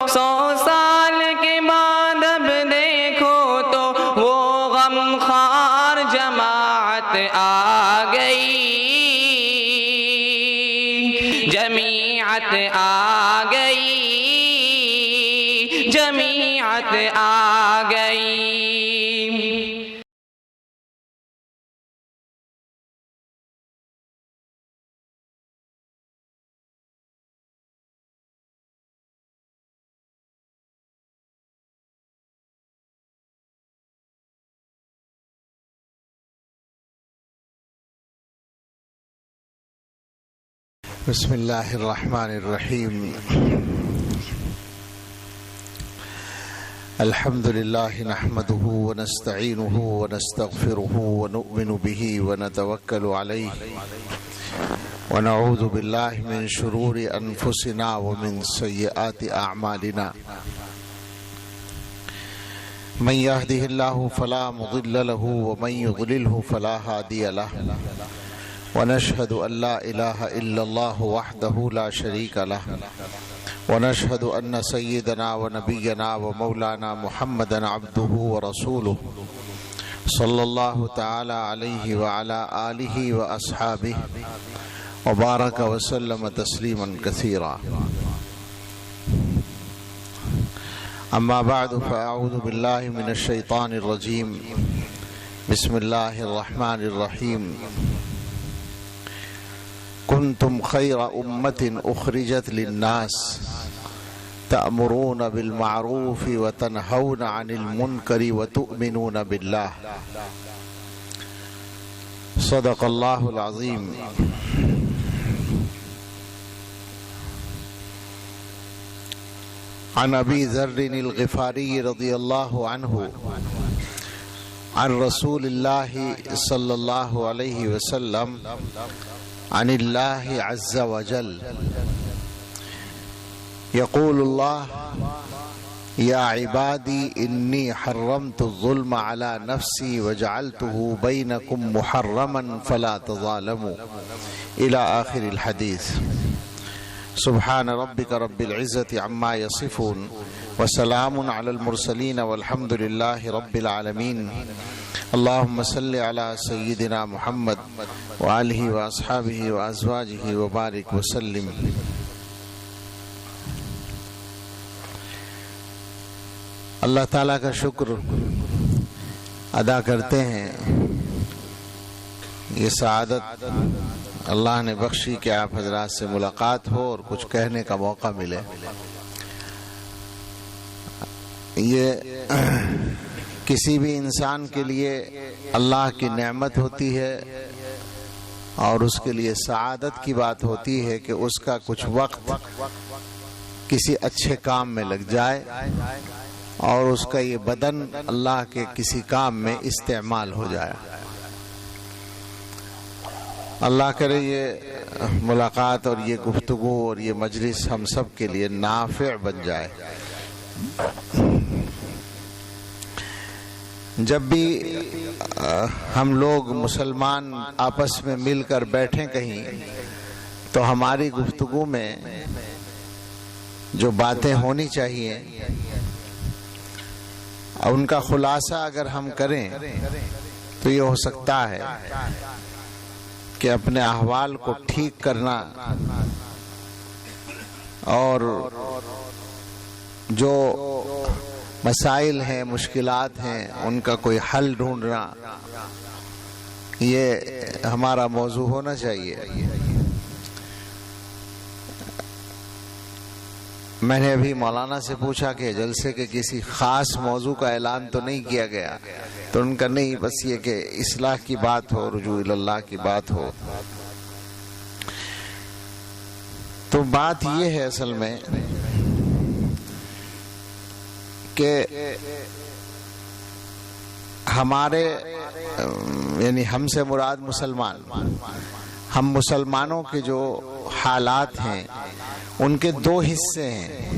100 سال کے بعد اب دیکھو تو وہ غمخوار جماعت آ گئی، جماعت آ گئی، جماعت آ گئی۔ بسم اللہ الرحمن الرحیم۔ الحمد للہ نحمده ونستعینه ونستغفره ونؤمن به ونتوکل علیہ ونعوذ باللہ من شرور انفسنا ومن سیئات اعمالنا، من يهده الله فلا مضل له ومن يضلله فلا هادي له، ونشهد أن لا إله إلا الله وحده لا شريك له، ونشهد أن سيدنا ونبينا ومولانا محمدا عبده ورسوله صلى الله تعالى عليه وعلى آله وأصحابه وبارك وسلم تسليما كثيرا، أما بعد فأعوذ بالله من الشيطان الرجيم، بسم الله الرحمن الرحيم۔ كنتم خير أمة أخرجت للناس تأمرون بالمعروف وتنهون عن المنكر وتؤمنون بالله، صدق الله العظيم۔ عن أبي ذر الغفاري رضي الله عنه عن رسول الله صلى الله عليه وسلم عن الله عز وجل يقول الله: يا عبادي إني حرمت الظلم على نفسي وجعلته بينكم محرما فلا تظالموا، إلى آخر الحديث۔ سبحان ربك رب العزة عما يصفون وسلام على المرسلين والحمد لله رب العالمين۔ اللهم صل على سيدنا محمد وآله وأصحابه وأزواجه وبارك وسلم۔ اللہ تعالیٰ کا شکر ادا کرتے ہیں، یہ سعادت اللہ نے بخشی کہ آپ حضرات سے ملاقات ہو اور کچھ کہنے کا موقع ملے۔ یہ کسی بھی انسان کے لیے اللہ کی نعمت ہوتی ہے اور اس کے لیے سعادت کی بات ہوتی ہے کہ اس کا کچھ وقت کسی اچھے کام میں لگ جائے اور اس کا یہ بدن اللہ کے کسی کام میں استعمال ہو جائے۔ اللہ کرے یہ ملاقات اور یہ گفتگو اور یہ مجلس ہم سب کے لیے نافع بن جائے۔ جب بھی ہم لوگ مسلمان آپس میں مل کر بیٹھیں کہیں تو ہماری گفتگو میں جو باتیں ہونی چاہیے ان کا خلاصہ اگر ہم کریں تو یہ ہو سکتا ہے کہ اپنے احوال کو ٹھیک کرنا اور جو مسائل ہیں، مشکلات ہیں، ان کا کوئی حل ڈھونڈنا، یہ ہمارا موضوع ہونا چاہیے۔ میں نے ابھی مولانا سے پوچھا کہ جلسے کے کسی خاص موضوع کا اعلان تو نہیں کیا گیا، تو ان کا نہیں، بس یہ کہ اصلاح کی بات ہو، رجوع اللہ کی بات ہو۔ تو بات یہ ہے اصل میں کہ ہمارے یعنی ہم سے مراد مسلمان، ہم مسلمانوں کے جو حالات ہیں ان کے دو حصے ہیں۔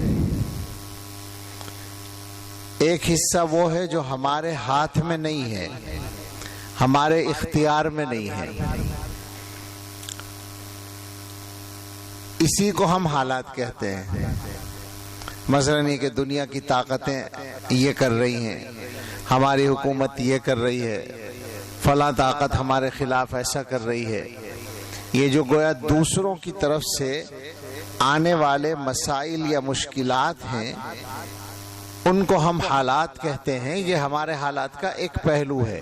ایک حصہ وہ ہے جو ہمارے ہاتھ میں نہیں ہے، ہمارے اختیار میں نہیں ہے، اسی کو ہم حالات کہتے ہیں۔ مثلاً یہ کہ دنیا کی طاقتیں یہ کر رہی ہیں، ہماری حکومت یہ کر رہی ہے، فلاں طاقت ہمارے خلاف ایسا کر رہی ہے، یہ جو گویا دوسروں کی طرف سے آنے والے مسائل یا مشکلات ہیں ان کو ہم حالات کہتے ہیں. یہ ہمارے حالات کا ایک پہلو ہے.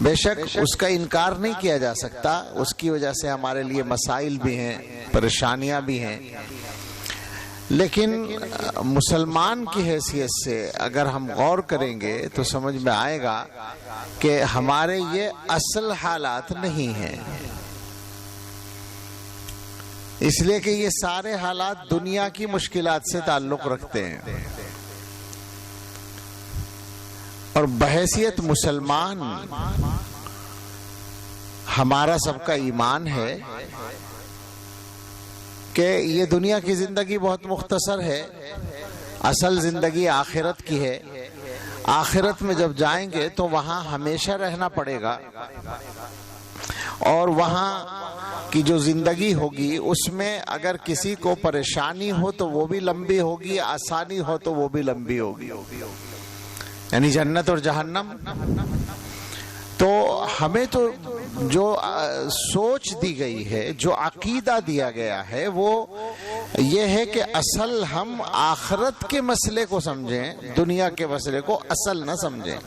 بے شک اس کا انکار نہیں کیا جا سکتا، اس کی وجہ سے ہمارے لیے مسائل بھی ہیں، پریشانیاں بھی ہیں، لیکن مسلمان کی حیثیت سے اگر ہم غور کریں گے تو سمجھ میں آئے گا کہ ہمارے یہ اصل حالات نہیں ہیں، اس لیے کہ یہ سارے حالات دنیا کی مشکلات سے تعلق رکھتے ہیں. اور بحیثیت مسلمان ہمارا سب کا ایمان ہے کہ یہ دنیا کی زندگی بہت مختصر ہے، اصل زندگی آخرت کی ہے. آخرت میں جب جائیں گے تو وہاں ہمیشہ رہنا پڑے گا، اور وہاں کی جو زندگی ہوگی اس میں اگر کسی کو پریشانی ہو تو وہ بھی لمبی ہوگی، آسانی ہو تو وہ بھی لمبی ہوگی، یعنی جنت اور جہنم. تو ہمیں تو جو سوچ دی گئی ہے، جو عقیدہ دیا گیا ہے، وہ یہ ہے کہ اصل ہم آخرت کے مسئلے کو سمجھیں، دنیا کے مسئلے کو اصل نہ سمجھیں.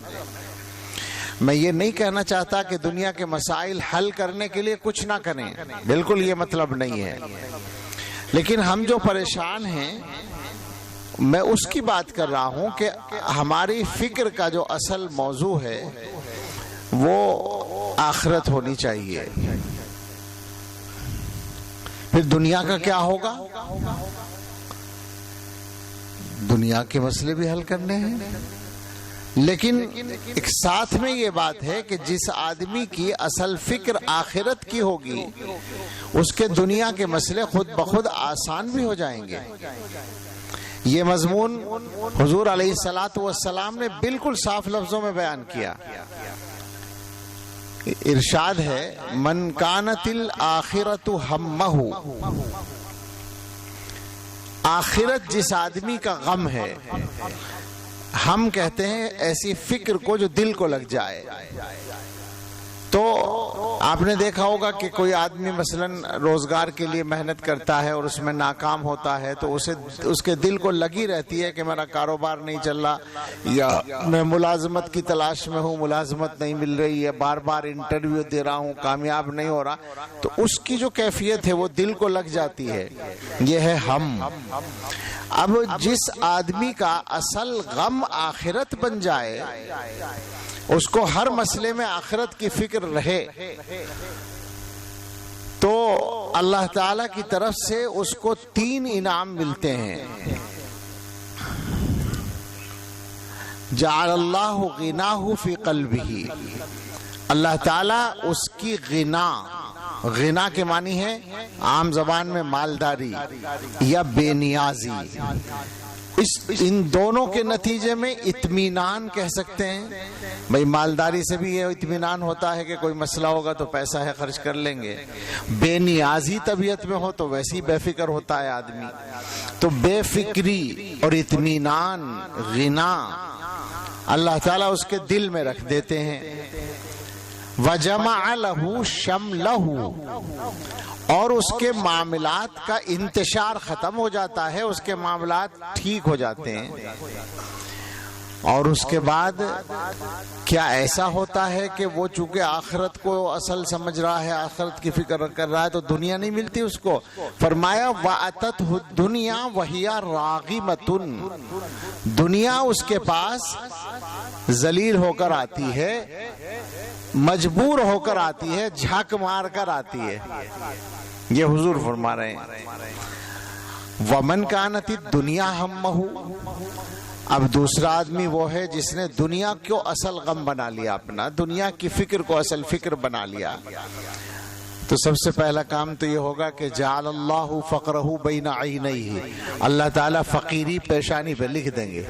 میں یہ نہیں کہنا چاہتا کہ دنیا کے مسائل حل کرنے کے لیے کچھ نہ کریں، بالکل یہ مطلب نہیں ہے، لیکن ہم جو پریشان ہیں میں اس کی بات کر رہا ہوں کہ ہماری فکر کا جو اصل موضوع ہے وہ آخرت ہونی چاہیے. پھر دنیا کا کیا ہوگا؟ دنیا کے مسئلے بھی حل کرنے ہیں، لیکن ایک ساتھ میں یہ بات ہے کہ جس آدمی کی اصل فکر آخرت کی ہوگی اس کے دنیا کے مسئلے خود بخود آسان بھی ہو جائیں گے. یہ مضمون حضور علیہ الصلوۃ والسلام نے بالکل صاف لفظوں میں بیان کیا. ارشاد ہے من کانت الآخرۃ ہمہ، آخرت جس آدمی کا غم ہے، ہم کہتے ہیں ایسی فکر کو جو دل کو لگ جائے. تو آپ نے دیکھا ہوگا کہ کوئی آدمی مثلا روزگار کے لیے محنت کرتا ہے اور اس میں ناکام ہوتا ہے تو اس کے دل کو لگی رہتی ہے کہ میرا کاروبار نہیں چل رہا، یا میں ملازمت کی تلاش میں ہوں، ملازمت نہیں مل رہی ہے، بار بار انٹرویو دے رہا ہوں، کامیاب نہیں ہو رہا. تو اس کی جو کیفیت ہے وہ دل کو لگ جاتی ہے، یہ ہے ہم. اب جس آدمی کا اصل غم آخرت بن جائے، اس کو ہر مسئلے میں آخرت کی فکر رہے، تو اللہ تعالی کی طرف سے اس کو 3 انعام ملتے ہیں. جعل اللہ غناہ فی قلبہ، اللہ تعالی اس کی غنا کے معنی ہے عام زبان میں مالداری یا بے نیازی. ان دونوں کے نتیجے میں اطمینان کہہ سکتے ہیں. بھئی مالداری سے بھی یہ اطمینان ہوتا ہے کہ کوئی مسئلہ ہوگا تو پیسہ ہے خرچ کر لیں گے. بے نیازی طبیعت میں ہو تو ویسے ہی بے فکر ہوتا ہے آدمی. تو بے فکری اور اطمینان، غنا اللہ تعالیٰ اس کے دل میں رکھ دیتے ہیں. وَجَمَعَ لَهُ شَمْلَهُ، اور اس کے معاملات کا انتشار ختم ہو جاتا ہے، اس کے معاملات ٹھیک ہو جاتے ہیں. اور اس کے بعد کیا ایسا ہوتا ہے کہ وہ چونکہ آخرت کو اصل سمجھ رہا ہے، آخرت کی فکر کر رہا ہے، تو دنیا نہیں ملتی اس کو. فرمایا وَأَتَتْهُ الدُّنْيَا وَهِيَ رَاغِمَةٌ، دنیا اس کے پاس ذلیل ہو کر آتی ہے، مجبور ہو کر آتی ہے، جھک مار کر آتی ہے. یہ حضور فرما رہے ہیں وَمَنْ كَانَتِ الدُّنْيَا هَمَّهُ. اب دوسرا آدمی وہ ہے جس نے دنیا کو اصل غم بنا لیا، اپنا دنیا کی فکر کو اصل فکر بنا لیا. تو سب سے پہلا کام تو یہ ہوگا کہ جعل اللہ فقرہ بین عینیہ، اللہ تعالیٰ فقیری پیشانی پہ لکھ دیں گے.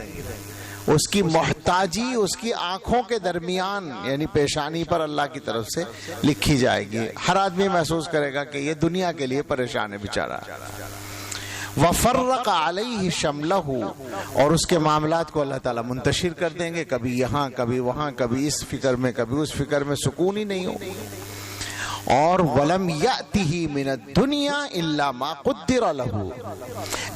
اس کی محتاجی اس کی آنکھوں کے درمیان یعنی پیشانی پر اللہ کی طرف سے لکھی جائے گی. ہر آدمی محسوس کرے گا کہ یہ دنیا کے لیے پریشان ہے بیچارہ. وفرق علیہ شملہ، اور اس کے معاملات کو اللہ تعالیٰ منتشر کر دیں گے، کبھی یہاں کبھی وہاں، کبھی اس فکر میں کبھی اس فکر میں، سکون ہی نہیں ہو۔ اور وَلَمْ يَأْتِهِ مِنَ الدُّنْيَا إِلَّا مَا قُدِّرَ لَهُ،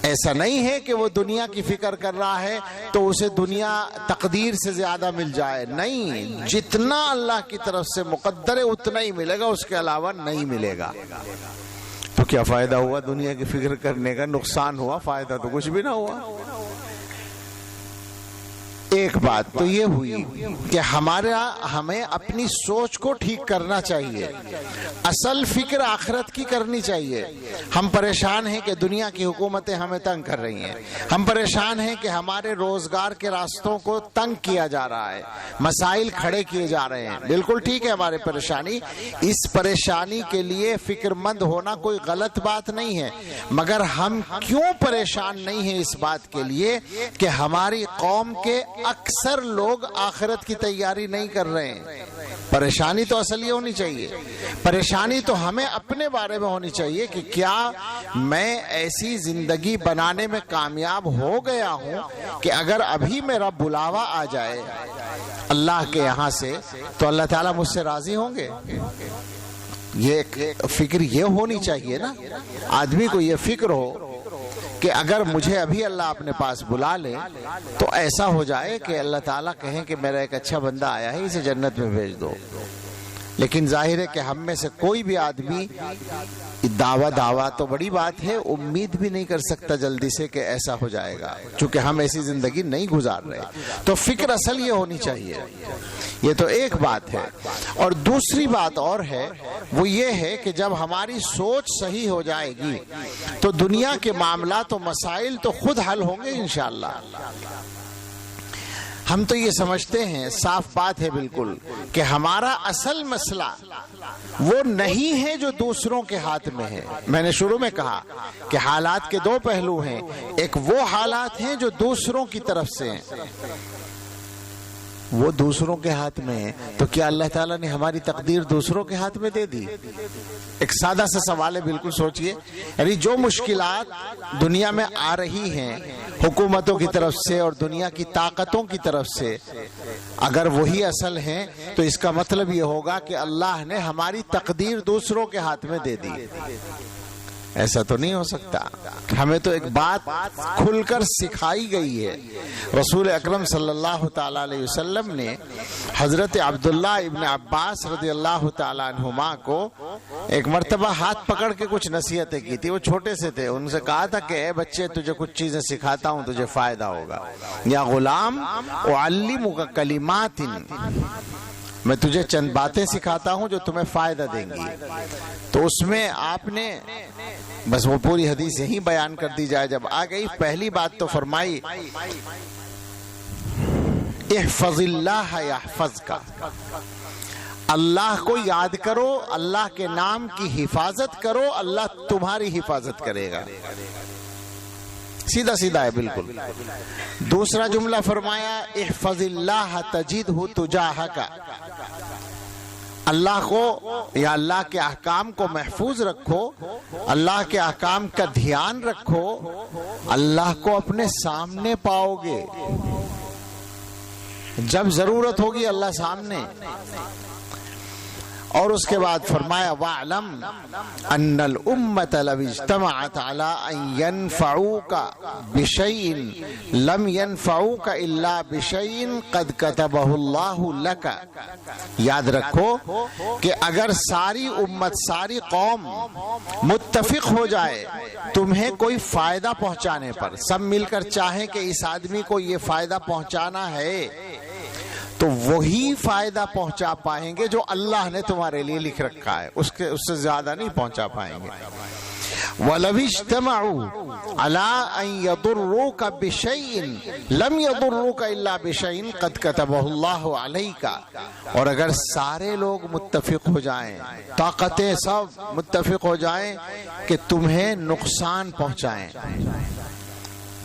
ایسا نہیں ہے کہ وہ دنیا کی فکر کر رہا ہے تو اسے دنیا تقدیر سے زیادہ مل جائے، نہیں، جتنا اللہ کی طرف سے مقدر ہے اتنا ہی ملے گا، اس کے علاوہ نہیں ملے گا۔ تو کیا فائدہ ہوا دنیا کی فکر کرنے کا؟ نقصان ہوا، فائدہ تو کچھ بھی نہ ہوا۔ ایک بات تو یہ ہوئی کہ ہمیں اپنی سوچ کو ٹھیک کرنا چاہیے، اصل فکر آخرت کی کرنی چاہیے۔ ہم پریشان ہیں کہ دنیا کی حکومتیں ہمیں تنگ کر رہی ہیں، ہم پریشان ہیں کہ ہمارے روزگار کے راستوں کو تنگ کیا جا رہا ہے، مسائل کھڑے کیے جا رہے ہیں، بالکل ٹھیک ہے ہماری پریشانی، اس پریشانی کے لیے فکر مند ہونا کوئی غلط بات نہیں ہے، مگر ہم کیوں پریشان نہیں ہیں اس بات کے لیے کہ ہماری قوم کے اکثر لوگ آخرت کی تیاری نہیں کر رہے ہیں۔ پریشانی تو اصل یہ ہونی چاہیے، پریشانی تو ہمیں اپنے بارے میں ہونی چاہیے کہ کیا میں ایسی زندگی بنانے میں کامیاب ہو گیا ہوں کہ اگر ابھی میرا بلاوا آ جائے اللہ کے یہاں سے تو اللہ تعالیٰ مجھ سے راضی ہوں گے؟ یہ فکر یہ ہونی چاہیے نا، آدمی کو یہ فکر ہو کہ اگر مجھے ابھی اللہ اپنے پاس بلا لے تو ایسا ہو جائے کہ اللہ تعالیٰ کہیں کہ میرا ایک اچھا بندہ آیا ہے، اسے جنت میں بھیج دو۔ لیکن ظاہر ہے کہ ہم میں سے کوئی بھی آدمی دعویٰ تو بڑی بات ہے، امید بھی نہیں کر سکتا جلدی سے کہ ایسا ہو جائے گا، چونکہ ہم ایسی زندگی نہیں گزار رہے۔ تو فکر اصل یہ ہونی چاہیے، یہ تو ایک بات ہے۔ اور دوسری بات اور ہے، وہ یہ ہے کہ جب ہماری سوچ صحیح ہو جائے گی تو دنیا کے معاملات و مسائل تو خود حل ہوں گے انشاءاللہ۔ ہم تو یہ سمجھتے ہیں، صاف بات ہے بالکل، کہ ہمارا اصل مسئلہ وہ نہیں ہے جو دوسروں کے ہاتھ میں ہے۔ میں نے شروع میں کہا کہ حالات کے دو پہلو ہیں، ایک وہ حالات ہیں جو دوسروں کی طرف سے ہیں، وہ دوسروں کے ہاتھ میں ہے، تو کیا اللہ تعالیٰ نے ہماری تقدیر دوسروں کے ہاتھ میں دے دی؟ ایک سادہ سا سوال ہے، بالکل سوچئے، یعنی جو مشکلات دنیا میں آ رہی ہیں حکومتوں کی طرف سے اور دنیا کی طاقتوں کی طرف سے، اگر وہی اصل ہیں تو اس کا مطلب یہ ہوگا کہ اللہ نے ہماری تقدیر دوسروں کے ہاتھ میں دے دی۔ ایسا تو نہیں ہو سکتا۔ ہمیں تو ایک بات کھل کر سکھائی گئی ہے۔ رسول اکرم صلی اللہ تعالیٰ علیہ وسلم نے حضرت عبداللہ ابن عباس رضی اللہ تعالیٰ عنہما کو ایک مرتبہ ہاتھ پکڑ کے کچھ نصیحتیں کی تھی، وہ چھوٹے سے تھے، ان سے کہا تھا کہ اے بچے، تجھے کچھ چیزیں سکھاتا ہوں، تجھے فائدہ ہوگا۔ یا غلام اعلمک کلمات، میں تجھے چند باتیں سکھاتا ہوں جو تمہیں فائدہ دیں گی۔ تو اس میں آپ نے بس وہ پوری حدیث یہی بیان کر دی جائے جب آ گئی، پہلی بات تو فرمائی احفظ اللہ یحفظک، اللہ کو یاد کرو، اللہ کے نام کی حفاظت کرو، اللہ تمہاری حفاظت کرے گا۔ سیدھا سیدھا ہے بالکل۔ دوسرا جملہ فرمایا احفظ اللہ تجدہ تجاہک، اللہ کو یا اللہ کے احکام کو محفوظ رکھو، اللہ کے احکام کا دھیان رکھو، اللہ کو اپنے سامنے پاؤ گے، جب ضرورت ہوگی اللہ سامنے۔ اور اس کے بعد فرمایا وَاعْلَمْ أَنَّ الْأُمَّةَ لَوْ اجْتَمَعَتْ عَلَىٰ أَن يَنْفَعُوكَ بِشَيْءٍ لَمْ يَنْفَعُوكَ إِلَّا بِشَيْءٍ قَدْ كَتَبَهُ اللَّهُ لَكَ۔ یاد رکھو کہ اگر ساری امت، ساری قوم متفق ہو جائے تمہیں کوئی فائدہ پہنچانے پر، سب مل کر چاہیں کہ اس آدمی کو یہ فائدہ پہنچانا ہے، تو وہی فائدہ پہنچا پائیں گے جو اللہ نے تمہارے لیے لکھ رکھا ہے، اس سے زیادہ نہیں پہنچا پائیں گے۔ وَلَوِ اجْتَمَعُوا عَلَىٰ أَن يَضُرُّوكَ بِشَيْءٍ لَمْ يَضُرُّوكَ إِلَّا بِشَيْءٍ قَدْ كَتَبَهُ اللَّهُ عَلَيْكَ۔ اور اگر سارے لوگ متفق ہو جائیں، طاقتیں سب متفق ہو جائیں کہ تمہیں نقصان پہنچائیں،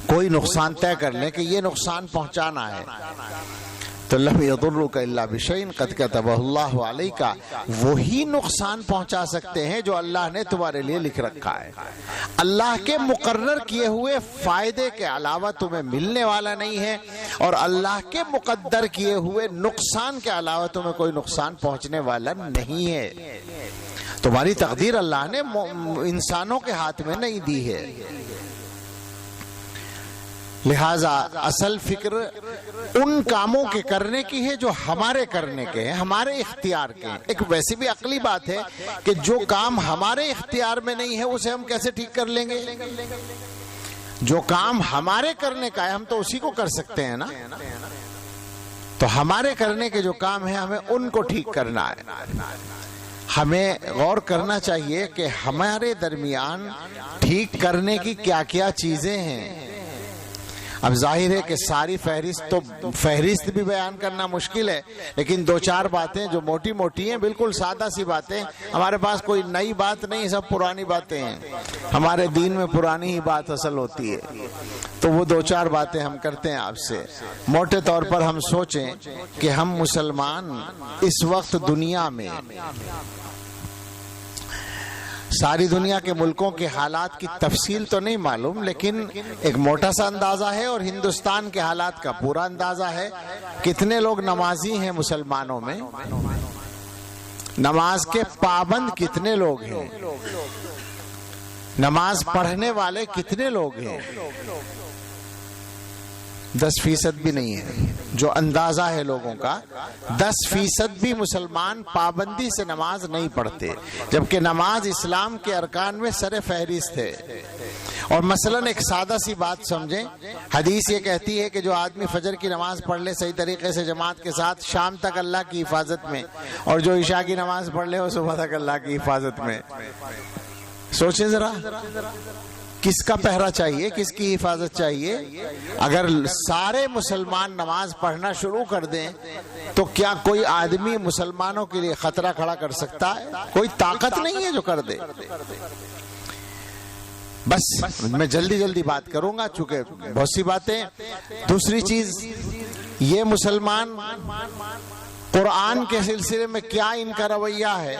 کوئی نقصان طے کر لیں کہ یہ نقصان پہنچانا ہے، تو لم یضرک الا بشیء قد کتبہ اللہ علیک، وہی نقصان پہنچا سکتے ہیں جو اللہ نے تمہارے لیے لکھ رکھا ہے۔ اللہ کے مقرر کیے ہوئے فائدے کے علاوہ تمہیں ملنے والا نہیں ہے، اور اللہ کے مقدر کیے ہوئے نقصان کے علاوہ تمہیں کوئی نقصان پہنچنے والا نہیں ہے۔ تمہاری تقدیر اللہ نے انسانوں کے ہاتھ میں نہیں دی ہے۔ لہذا اصل فکر ان کاموں کے کرنے کی ہے جو ہمارے کرنے کے ہیں، ہمارے اختیار کے ہیں۔ ایک ویسی بھی عقلی بات ہے کہ جو کام ہمارے اختیار میں نہیں ہے اسے ہم کیسے ٹھیک کر لیں گے؟ جو کام ہمارے کرنے کا ہے ہم تو اسی کو کر سکتے ہیں نا۔ تو ہمارے کرنے کے جو کام ہیں ہمیں ان کو ٹھیک کرنا ہے۔ ہمیں غور کرنا چاہیے کہ ہمارے درمیان ٹھیک کرنے کی کیا کیا چیزیں ہیں۔ اب ظاہر ہے کہ ساری فہرست بھی بیان کرنا مشکل ہے، لیکن دو چار باتیں جو موٹی موٹی ہیں، بالکل سادہ سی باتیں، ہمارے پاس کوئی نئی بات نہیں، سب پرانی باتیں ہیں۔ ہمارے دین میں پرانی ہی بات اصل ہوتی ہے، تو وہ دو چار باتیں ہم کرتے ہیں آپ سے۔ موٹے طور پر ہم سوچیں کہ ہم مسلمان اس وقت دنیا میں، ساری دنیا کے ملکوں کے حالات کی تفصیل تو نہیں معلوم، لیکن ایک موٹا سا اندازہ ہے، اور ہندوستان کے حالات کا پورا اندازہ ہے۔ کتنے لوگ نمازی ہیں مسلمانوں میں؟ نماز کے پابند کتنے لوگ ہیں؟ نماز پڑھنے والے کتنے لوگ ہیں؟ 10% بھی نہیں ہے۔ جو اندازہ ہے لوگوں کا، 10% بھی مسلمان پابندی سے نماز نہیں پڑھتے، جبکہ نماز اسلام کے ارکان میں سر فہرست ہے۔ اور مثلا ایک سادہ سی بات سمجھیں، حدیث یہ کہتی ہے کہ جو آدمی فجر کی نماز پڑھ لے صحیح طریقے سے جماعت کے ساتھ شام تک اللہ کی حفاظت میں، اور جو عشاء کی نماز پڑھ لے وہ صبح تک اللہ کی حفاظت میں۔ سوچیں ذرا، کس کا پہرا چاہیے، کس کی حفاظت چاہیے؟ اگر سارے مسلمان نماز پڑھنا شروع کر دیں تو کیا کوئی آدمی مسلمانوں کے لیے خطرہ کھڑا کر سکتا ہے؟ کوئی طاقت نہیں ہے جو کر دے۔ بس میں جلدی بات کروں گا چونکہ بہت سی باتیں۔ دوسری چیز یہ، مسلمان قرآن کے سلسلے میں کیا ان کا رویہ ہے؟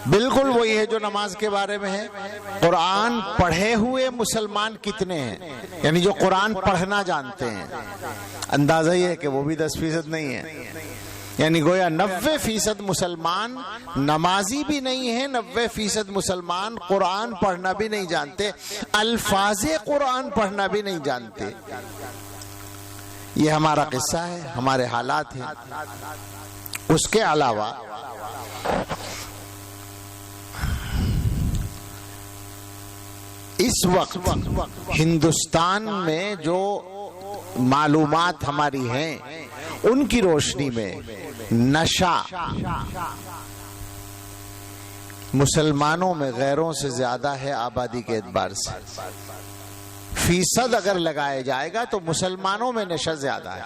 بالکل وہی ہے جو نماز کے بارے میں ہے۔ قرآن پڑھے ہوئے مسلمان کتنے ہیں؟ یعنی جو قرآن پڑھنا جانتے ہیں، اندازہ یہ ہے کہ وہ بھی 10% نہیں ہے۔ یعنی گویا 90% مسلمان نمازی بھی نہیں ہیں، 90% مسلمان قرآن پڑھنا بھی نہیں جانتے، الفاظ قرآن پڑھنا بھی نہیں جانتے۔ یہ ہمارا قصہ ہے، ہمارے حالات ہیں۔ اس کے علاوہ اس وقت ہندوستان میں جو معلومات ہماری ہیں ان کی روشنی میں نشہ مسلمانوں میں غیروں سے زیادہ ہے آبادی کے اعتبار سے۔ فیصد اگر لگایا جائے گا تو مسلمانوں میں نشہ زیادہ ہے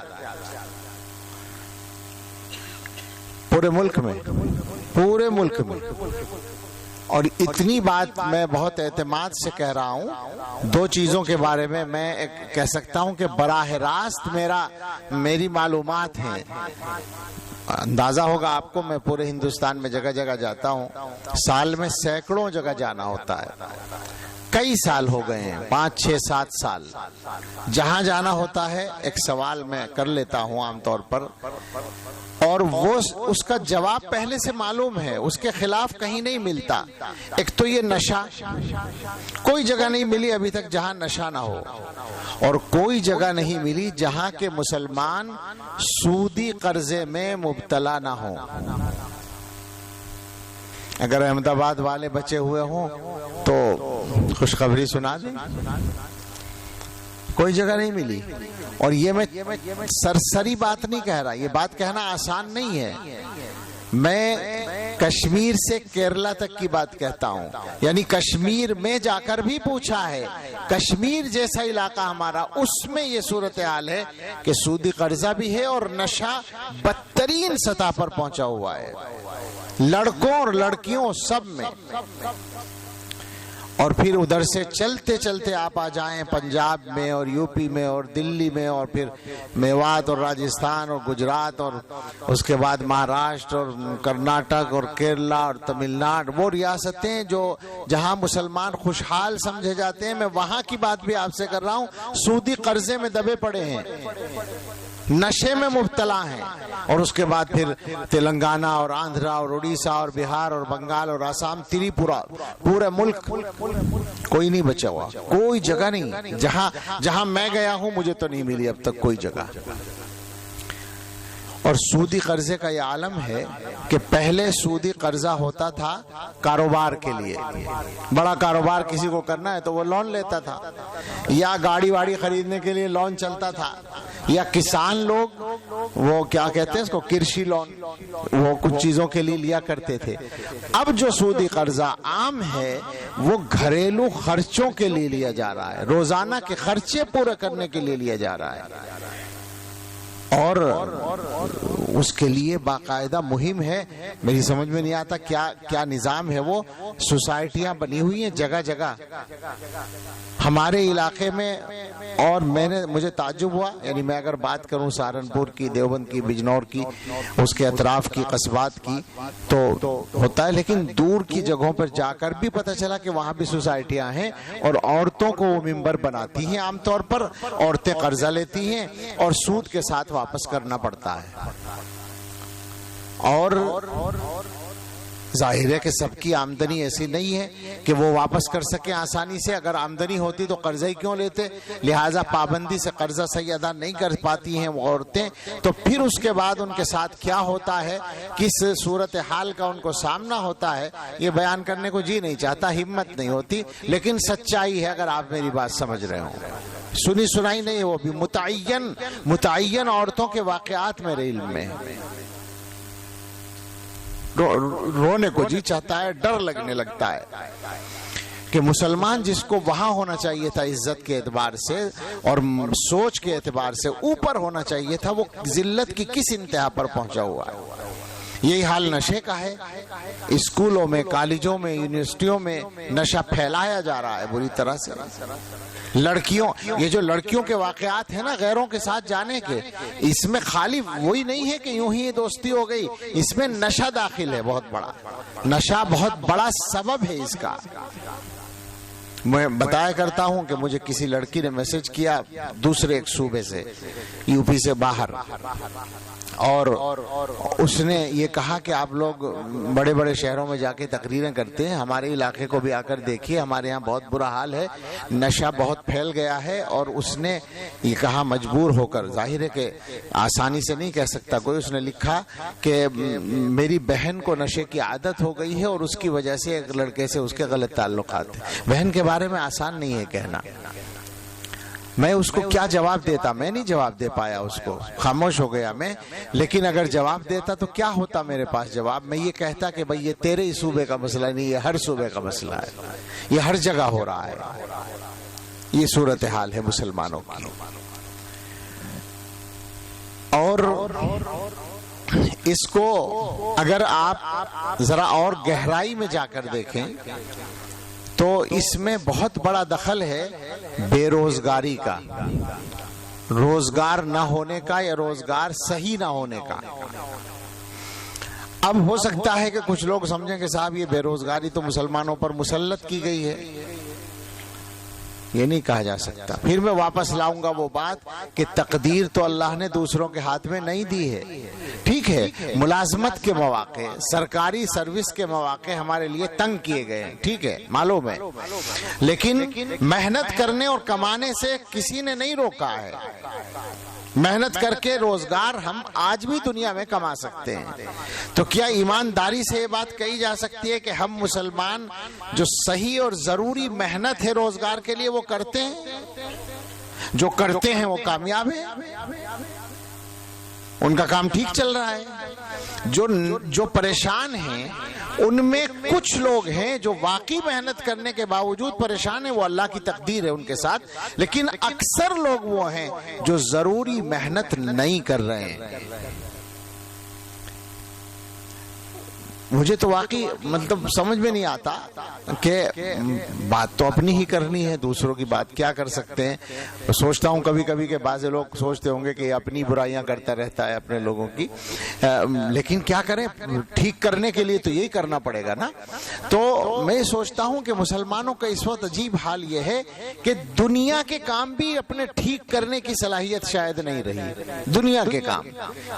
پورے ملک میں۔ اور اتنی بات میں بہت اعتماد سے کہہ رہا ہوں، دو چیزوں کے بارے میں کہہ سکتا ہوں کہ براہ راست میری معلومات ہیں۔ اندازہ ہوگا آپ کو، میں پورے ہندوستان میں جگہ جگہ جاتا ہوں، سال میں سینکڑوں جگہ جانا ہوتا ہے۔ کئی سال ہو گئے ہیں، 5 6 7 سال۔ جہاں جانا ہوتا ہے ایک سوال میں کر لیتا ہوں عام طور پر، اور وہ اس کا جواب پہلے سے معلوم ہے، اس کے خلاف کہیں نہیں ملتا۔ ایک تو یہ نشہ، کوئی جگہ نہیں ملی ابھی تک جہاں نشہ نہ ہو، اور کوئی جگہ نہیں ملی جہاں کے مسلمان سودی قرضے میں مبتلا نہ ہوں۔ اگر احمد آباد والے بچے ہوئے ہوں تو خوشخبری سنا دیں، کوئی جگہ نہیں ملی۔ اور یہ میں سرسری بات نہیں کہہ رہا، یہ بات کہنا آسان نہیں ہے۔ میں کشمیر سے کیرلا تک کی بات کہتا ہوں، یعنی کشمیر میں جا کر بھی پوچھا ہے۔ کشمیر جیسا علاقہ ہمارا، اس میں یہ صورتحال ہے کہ سودی قرضہ بھی ہے اور نشہ بدترین سطح پر پہنچا ہوا ہے، لڑکوں اور لڑکیوں سب میں۔ اور پھر ادھر سے چلتے چلتے آپ آ جائیں پنجاب میں اور یو پی میں اور دلی میں اور پھر میوات اور راجستھان اور گجرات اور اس کے بعد مہاراشٹر اور کرناٹک اور کیرلا اور تمل ناڈو، وہ ریاستیں جو جہاں مسلمان خوشحال سمجھے جاتے ہیں، میں وہاں کی بات بھی آپ سے کر رہا ہوں، سودی قرضے میں دبے پڑے ہیں، نشے میں مبتلا ہیں، اور اس کے بعد پھر تلنگانہ اور آندھرا اور اڑیسہ اور بہار اور بنگال اور آسام، تریپورہ، پورے ملک کوئی نہیں بچا ہوا، کوئی جگہ نہیں جہاں میں گیا ہوں مجھے تو نہیں ملی اب تک کوئی جگہ۔ اور سودی قرضے کا یہ عالم ہے کہ پہلے سودی قرضہ ہوتا تھا کاروبار کے لیے، بڑا کاروبار کسی کو کرنا ہے تو وہ لون لیتا تھا، یا گاڑی واڑی خریدنے کے لیے لون چلتا تھا، یا کسان لوگ وہ کیا کہتے ہیں اس کو، کرشی لون، وہ کچھ چیزوں کے لیے لیا کرتے تھے۔ اب جو سودی قرضہ عام ہے وہ گھریلو خرچوں کے لیے لیا جا رہا ہے، روزانہ کے خرچے پورے کرنے کے لیے لیا جا رہا ہے، اور اس کے لیے باقاعدہ مہم ہے۔ میری سمجھ میں نہیں آتا کیا نظام ہے، وہ سوسائٹیاں بنی ہوئی ہیں جگہ جگہ ہمارے علاقے میں، اور مجھے تعجب ہوا، یعنی میں اگر بات کروں سہارنپور کی، دیوبند کی، بجنور کی، اس کے اطراف کی قصبات کی تو ہوتا ہے، لیکن دور کی جگہوں پر جا کر بھی پتہ چلا کہ وہاں بھی سوسائٹیاں ہیں، اور عورتوں کو وہ ممبر بناتی ہیں، عام طور پر عورتیں قرضہ لیتی ہیں اور سود کے ساتھ واپس کرنا پڑتا ہے، اور ظاہر ہے کہ سب کی آمدنی ایسی نہیں ہے کہ وہ واپس کر سکیں آسانی سے، اگر آمدنی ہوتی تو قرضہ ہی کیوں لیتے، لہٰذا پابندی سے قرضہ صحیح ادا نہیں کر پاتی ہیں وہ عورتیں، تو پھر اس کے بعد ان کے ساتھ کیا ہوتا ہے، کس صورتحال کا ان کو سامنا ہوتا ہے، یہ بیان کرنے کو جی نہیں چاہتا، ہمت نہیں ہوتی، لیکن سچائی ہے اگر آپ میری بات سمجھ رہے ہوں، سنی سنائی نہیں، وہ بھی متعین عورتوں کے واقعات میرے علم میں ہیں۔ رونے کو جی چاہتا ہے، ڈر لگنے لگتا ہے کہ مسلمان جس کو وہاں ہونا چاہیے تھا عزت کے اعتبار سے اور سوچ کے اعتبار سے اوپر ہونا چاہیے تھا، وہ ذلت کی کس انتہا پر پہنچا ہوا ہے۔ یہی حال نشے کا ہے، اسکولوں میں، کالجوں میں، یونیورسٹیوں میں نشہ پھیلایا جا رہا ہے بری طرح سے۔ یہ جو لڑکیوں کے واقعات ہیں نا غیروں کے ساتھ جانے کے، اس میں خالی وہی نہیں ہے کہ یوں ہی دوستی ہو گئی، اس میں نشہ داخل ہے، بہت بڑا نشہ، بہت بڑا سبب ہے اس کا۔ میں بتایا کرتا ہوں کہ مجھے کسی لڑکی نے میسج کیا دوسرے ایک صوبے سے، یو پی سے باہر، اور اس نے یہ کہا کہ آپ لوگ بڑے بڑے شہروں میں جا کے تقریریں کرتے ہیں، ہمارے علاقے کو بھی آ کر دیکھیے، ہمارے یہاں بہت برا حال ہے، نشہ بہت پھیل گیا ہے۔ اور اس نے یہ کہا مجبور ہو کر، ظاہر ہے کہ آسانی سے نہیں کہہ سکتا کوئی، اس نے لکھا کہ میری بہن کو نشے کی عادت ہو گئی ہے اور اس کی وجہ سے ایک لڑکے سے اس کے غلط تعلقات ہیں۔ بہن کے بارے میں آسان نہیں ہے کہنا، میں اس کو کیا جواب دیتا، میں نہیں جواب دے پایا، اس کو خاموش ہو گیا میں، لیکن اگر جواب دیتا تو کیا ہوتا میرے پاس جواب، میں یہ کہتا کہ بھئی یہ تیرے ہی صوبے کا مسئلہ نہیں، یہ ہر صوبے کا مسئلہ ہے، یہ ہر جگہ ہو رہا ہے، یہ صورتحال ہے مسلمانوں کی۔ اور اس کو اگر آپ ذرا اور گہرائی میں جا کر دیکھیں تو اس میں بہت بڑا دخل ہے بے روزگاری کا، روزگار نہ ہونے کا یا روزگار صحیح نہ ہونے کا۔ اب ہو سکتا ہے کہ کچھ لوگ سمجھیں کہ صاحب یہ بے روزگاری تو مسلمانوں پر مسلط کی گئی ہے، یہ نہیں کہا جا سکتا۔ پھر میں واپس لاؤں گا وہ بات کہ تقدیر تو اللہ نے دوسروں کے ہاتھ میں نہیں دی ہے، ٹھیک ہے، ملازمت کے مواقع، سرکاری سروس کے مواقع ہمارے لیے تنگ کیے گئے ہیں، ٹھیک ہے، معلوم ہے، لیکن محنت کرنے اور کمانے سے کسی نے نہیں روکا ہے۔ محنت کر کے روزگار ہم آج بھی دنیا میں کما سکتے ہیں، تو کیا ایمانداری سے یہ بات کہی جا سکتی ہے کہ ہم مسلمان جو صحیح اور ضروری محنت ہے روزگار کے لیے وہ کرتے ہیں، جو کرتے ہیں وہ کامیاب ہیں، ان کا کام ٹھیک چل رہا ہے؟ جو پریشان ہیں ان میں کچھ لوگ ہیں جو واقعی محنت کرنے کے باوجود پریشان ہیں، وہ اللہ کی تقدیر ہے ان کے ساتھ، لیکن اکثر لوگ وہ ہیں جو ضروری محنت نہیں کر رہے ہیں۔ مجھے تو واقعی مطلب سمجھ میں نہیں آتا کہ بات تو اپنی ہی کرنی ہے، دوسروں کی بات کیا کر سکتے ہیں۔ سوچتا ہوں کبھی کبھی کہ بعض لوگ سوچتے ہوں گے کہ یہ اپنی برائیاں کرتا رہتا ہے اپنے لوگوں کی، لیکن کیا کریں، ٹھیک کرنے کے لیے تو یہی کرنا پڑے گا نا۔ تو میں سوچتا ہوں کہ مسلمانوں کا اس وقت عجیب حال یہ ہے کہ دنیا کے کام بھی اپنے ٹھیک کرنے کی صلاحیت شاید نہیں رہی۔ دنیا کے کام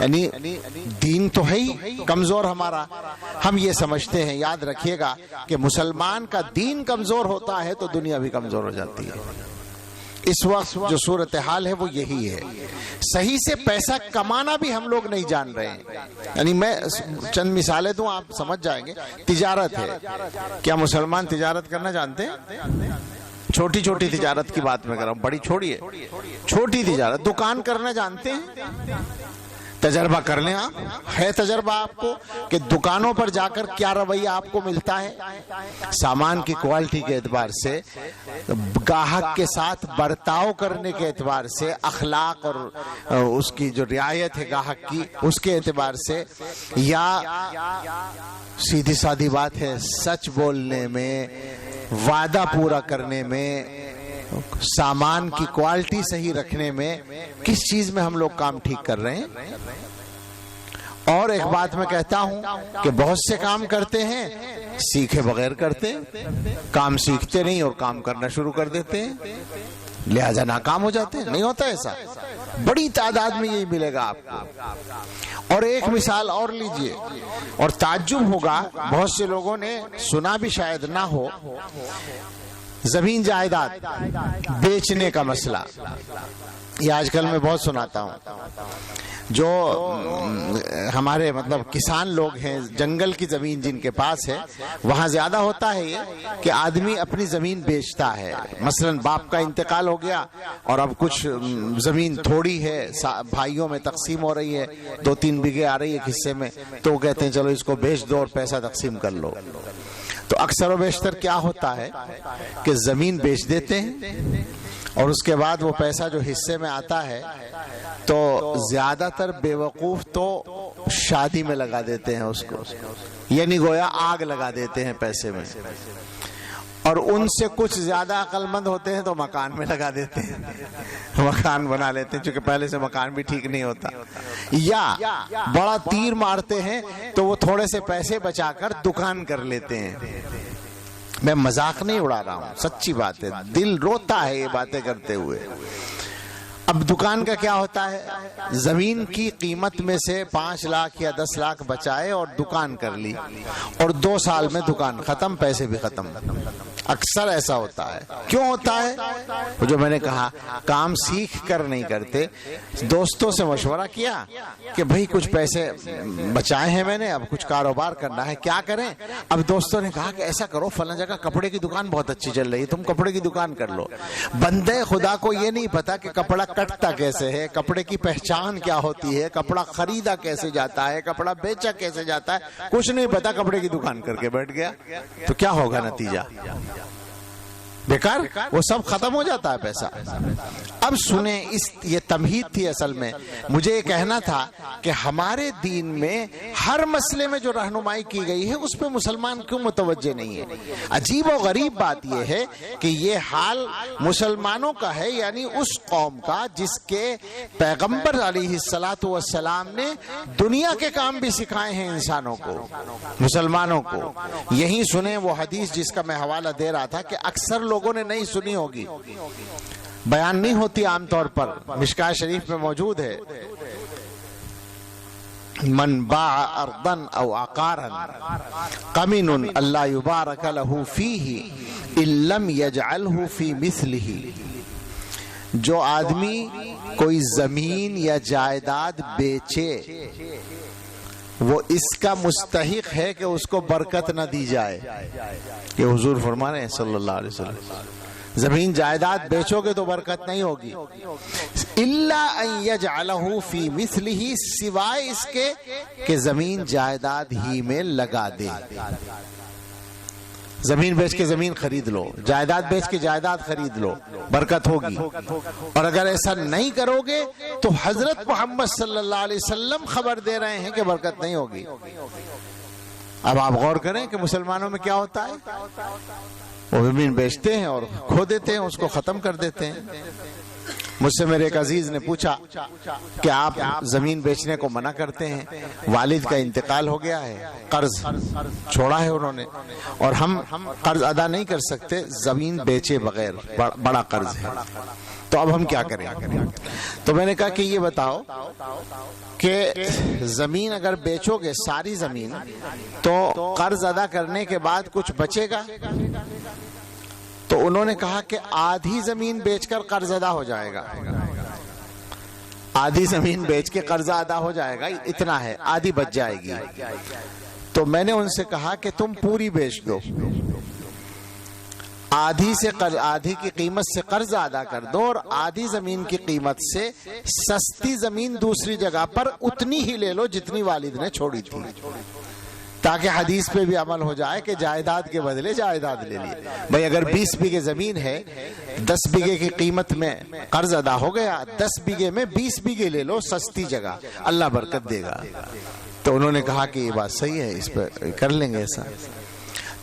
یعنی دین تو ہے ہی کمزور ہمارا، ہم یہ سمجھتے ہیں، یاد رکھیے گا کہ مسلمان کا دین کمزور ہوتا ہے تو دنیا بھی کمزور ہو جاتی ہے۔ اس وقت جو صورتحال ہے وہ یہی ہے۔ صحیح سے پیسہ کمانا بھی ہم لوگ نہیں جان رہے ہیں۔ یعنی میں چند مثالیں دوں، آپ سمجھ جائیں گے۔ تجارت ہے، کیا مسلمان تجارت کرنا جانتے ہیں؟ چھوٹی چھوٹی تجارت کی بات میں کر رہا ہوں، بڑی چھوڑیے، چھوٹی تجارت، دکان کرنا جانتے ہیں؟ تجربہ کر لیں آپ، ہے تجربہ آپ کو کہ دکانوں پر جا کر کیا رویہ آپ کو ملتا ہے؟ سامان کی کوالٹی کے اعتبار سے، گاہک کے ساتھ برتاؤ کرنے کے اعتبار سے، اخلاق اور اس کی جو رعایت ہے گاہک کی اس کے اعتبار سے، یا سیدھی سادھی بات ہے سچ بولنے میں، وعدہ پورا کرنے میں، سامان کی کوالٹی صحیح رکھنے میں، کس چیز میں ہم لوگ کام ٹھیک کر رہے ہیں؟ اور ایک بات میں کہتا ہوں کہ بہت سے کام کرتے ہیں سیکھے بغیر کرتے ہیں، کام سیکھتے نہیں اور کام کرنا شروع کر دیتے ہیں، لہذا ناکام ہو جاتے ہیں۔ نہیں ہوتا ایسا؟ بڑی تعداد میں یہی ملے گا آپ کو۔ اور ایک مثال اور لیجئے، اور تعجب ہوگا، بہت سے لوگوں نے سنا بھی شاید نہ ہو، زمین جائیداد بیچنے کا مسئلہ، یہ آج کل میں بہت سناتا ہوں۔ جو ہمارے مطلب کسان لوگ ہیں، جنگل کی زمین جن کے پاس ہے، وہاں زیادہ ہوتا ہے یہ کہ آدمی اپنی زمین بیچتا ہے۔ مثلا باپ کا انتقال ہو گیا اور اب کچھ زمین تھوڑی ہے، بھائیوں میں تقسیم ہو رہی ہے، 2-3 بیگھے آ رہی ہے حصے میں، تو وہ کہتے ہیں چلو اس کو بیچ دو اور پیسہ تقسیم کر لو۔ تو اکثر و بیشتر کیا ہوتا ہے کہ زمین بیچ دیتے ہیں اور اس کے بعد وہ پیسہ جو حصے میں آتا ہے تو زیادہ تر بے وقوف تو شادی میں لگا دیتے ہیں اس کو، یعنی گویا آگ لگا دیتے ہیں پیسے میں، اور ان سے کچھ زیادہ عقل مند ہوتے ہیں تو مکان میں لگا دیتے ہیں، مکان بنا لیتے ہیں، چونکہ پہلے سے مکان بھی ٹھیک نہیں ہوتا، یا بڑا تیر مارتے ہیں تو وہ تھوڑے سے پیسے بچا کر دکان کر لیتے ہیں۔ میں مذاق نہیں اڑا رہا ہوں، سچی بات ہے، دل روتا ہے یہ باتیں کرتے ہوئے۔ اب دکان کا کیا ہوتا ہے، زمین کی قیمت میں سے 5 لاکھ یا 10 لاکھ بچائے اور دکان کر لی، اور 2 سال میں دکان ختم، پیسے بھی ختم۔ اکثر ایسا ہوتا ہے۔ کیوں ہوتا ہے؟ وہ جو میں نے کہا، کام سیکھ کر نہیں کرتے۔ دوستوں سے مشورہ کیا کہ بھائی کچھ پیسے بچائے ہیں میں نے، اب کچھ کاروبار کرنا ہے، کیا کریں؟ اب دوستوں نے کہا کہ ایسا کرو، فلاں جگہ کپڑے کی دکان بہت اچھی چل رہی ہے، تم کپڑے کی دکان کر لو۔ بندے خدا کو یہ نہیں پتا کہ کپڑا کٹتا کیسے ہے، کپڑے کی پہچان کیا ہوتی ہے، کپڑا خریدا کیسے جاتا ہے، کپڑا بیچا کیسے جاتا ہے، کچھ نہیں پتا، کپڑے کی دکان کر کے بیٹھ گیا، تو کیا ہوگا نتیجہ؟ بیکار، وہ سب ختم ہو جاتا ہے پیسہ۔ اب سنیں، یہ تمہید تھی اصل میں، مجھے یہ کہنا تھا کہ ہمارے دین میں ہر مسئلے میں جو رہنمائی کی گئی ہے اس پہ مسلمان کیوں متوجہ نہیں ہے؟ عجیب و غریب بات یہ ہے کہ یہ حال مسلمانوں کا ہے، یعنی اس قوم کا جس کے پیغمبر علیہ الصلاۃ والسلام نے دنیا کے کام بھی سکھائے ہیں انسانوں کو، مسلمانوں کو۔ یہی سنیں وہ حدیث جس کا میں حوالہ دے رہا تھا کہ اکثر لوگوں نے نہیں سنی ہوگی، بیان نہیں ہوتی عام طور پر، مشکاہ شریف میں موجود ہے، من باع ارضا او عقارا قمن اللہ یبارک له فیہ ان لم یجعلہ فی مثلہ۔ جو آدمی کوئی زمین یا جائیداد بیچے وہ اس کا مستحق ہے کہ اس کو برکت نہ دی جائے، کہ حضور فرما رہے ہیں صلی اللہ علیہ وسلم، زمین جائیداد بیچو گے تو برکت نہیں ہوگی، الا ان یجعلہ فی مثلہ، سوائے اس کے کہ زمین جائیداد ہی میں لگا دے۔ زمین بیچ کے زمین خرید لو، جائیداد بیچ کے جائیداد خرید لو، برکت ہوگی۔ اور اگر ایسا نہیں کرو گے تو حضرت محمد صلی اللہ علیہ وسلم خبر دے رہے ہیں کہ برکت نہیں ہوگی۔ اب آپ غور کریں کہ مسلمانوں میں کیا ہوتا ہے، وہ زمین بیچتے ہیں اور کھو دیتے ہیں، اس کو ختم کر دیتے ہیں۔ مجھ سے میرے ایک عزیز نے پوچھا کہ آپ زمین بیچنے کو منع کرتے ہیں، والد کا انتقال ہو گیا ہے، قرض چھوڑا ہے انہوں نے، اور ہم قرض ادا نہیں کر سکتے زمین بیچے بغیر، بڑا قرض ہے، تو اب ہم کیا کریں؟ تو میں نے کہا کہ یہ بتاؤ کہ زمین اگر بیچو گے ساری زمین تو قرض ادا کرنے کے بعد کچھ بچے گا؟ تو انہوں نے کہا کہ آدھی زمین بیچ کر قرض ادا ہو جائے گا، آدھی زمین بیچ کے قرضہ ادا ہو جائے گا، اتنا ہے، آدھی بچ جائے گی۔ تو میں نے ان سے کہا کہ تم پوری بیچ دو، آدھی کی قیمت سے قرض ادا کر دو، اور آدھی زمین کی قیمت سے سستی زمین دوسری جگہ پر اتنی ہی لے لو جتنی والد نے چھوڑی تھی، تاکہ حدیث پہ بھی عمل ہو جائے کہ جائیداد کے بدلے جائیداد لے لیے۔ بھئی اگر 20 بیگھے زمین ہے، 10 بیگھے کی قیمت میں قرض ادا ہو گیا، 10 بیگھے میں 20 بیگھے لے لو سستی جگہ، اللہ برکت دے گا۔ تو انہوں نے کہا کہ یہ بات صحیح ہے، اس پہ کر لیں گے ایسا۔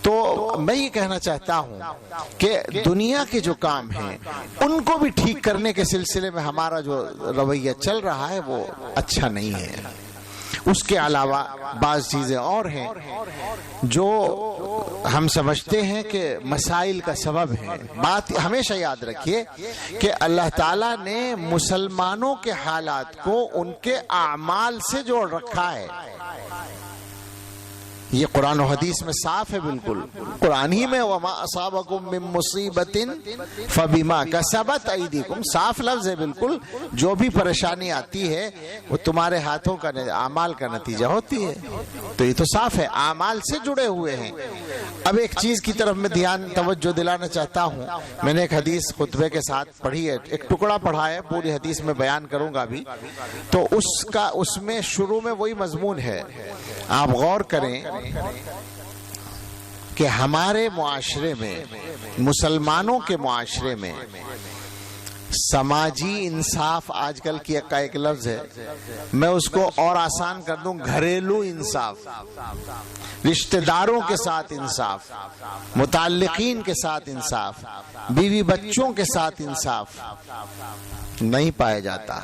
تو میں یہ کہنا چاہتا ہوں کہ دنیا کے جو کام ہیں ان کو بھی ٹھیک کرنے کے سلسلے میں ہمارا جو رویہ چل رہا ہے وہ اچھا نہیں ہے۔ اس کے علاوہ بعض چیزیں اور ہیں جو ہم سمجھتے ہیں کہ مسائل کا سبب ہیں۔ بات ہمیشہ یاد رکھیے کہ اللہ تعالیٰ نے مسلمانوں کے حالات کو ان کے اعمال سے جوڑ رکھا ہے، یہ قرآن و حدیث میں صاف ہے، بالکل قرآن ہی میں وما اصابکم من مصیبت فبما کسبت ایدیکم، صاف لفظ ہے بالکل، جو بھی پریشانی آتی ہے وہ تمہارے ہاتھوں کا اعمال کا نتیجہ ہوتی ہے۔ تو یہ تو صاف ہے، اعمال سے جڑے ہوئے ہیں۔ اب ایک چیز کی طرف میں توجہ دلانا چاہتا ہوں، میں نے ایک حدیث خطبے کے ساتھ پڑھی ہے، ایک ٹکڑا پڑھا ہے، پوری حدیث میں بیان کروں گا بھی، تو اس میں شروع میں وہی مضمون ہے۔ آپ غور کریں کہ ہمارے معاشرے میں، مسلمانوں کے معاشرے میں سماجی انصاف آج کل کی ایک لفظ ہے، میں اس کو اور آسان کر دوں، گھریلو انصاف، رشتہ داروں کے ساتھ انصاف، متعلقین کے ساتھ انصاف، بیوی بچوں کے ساتھ انصاف نہیں پایا جاتا،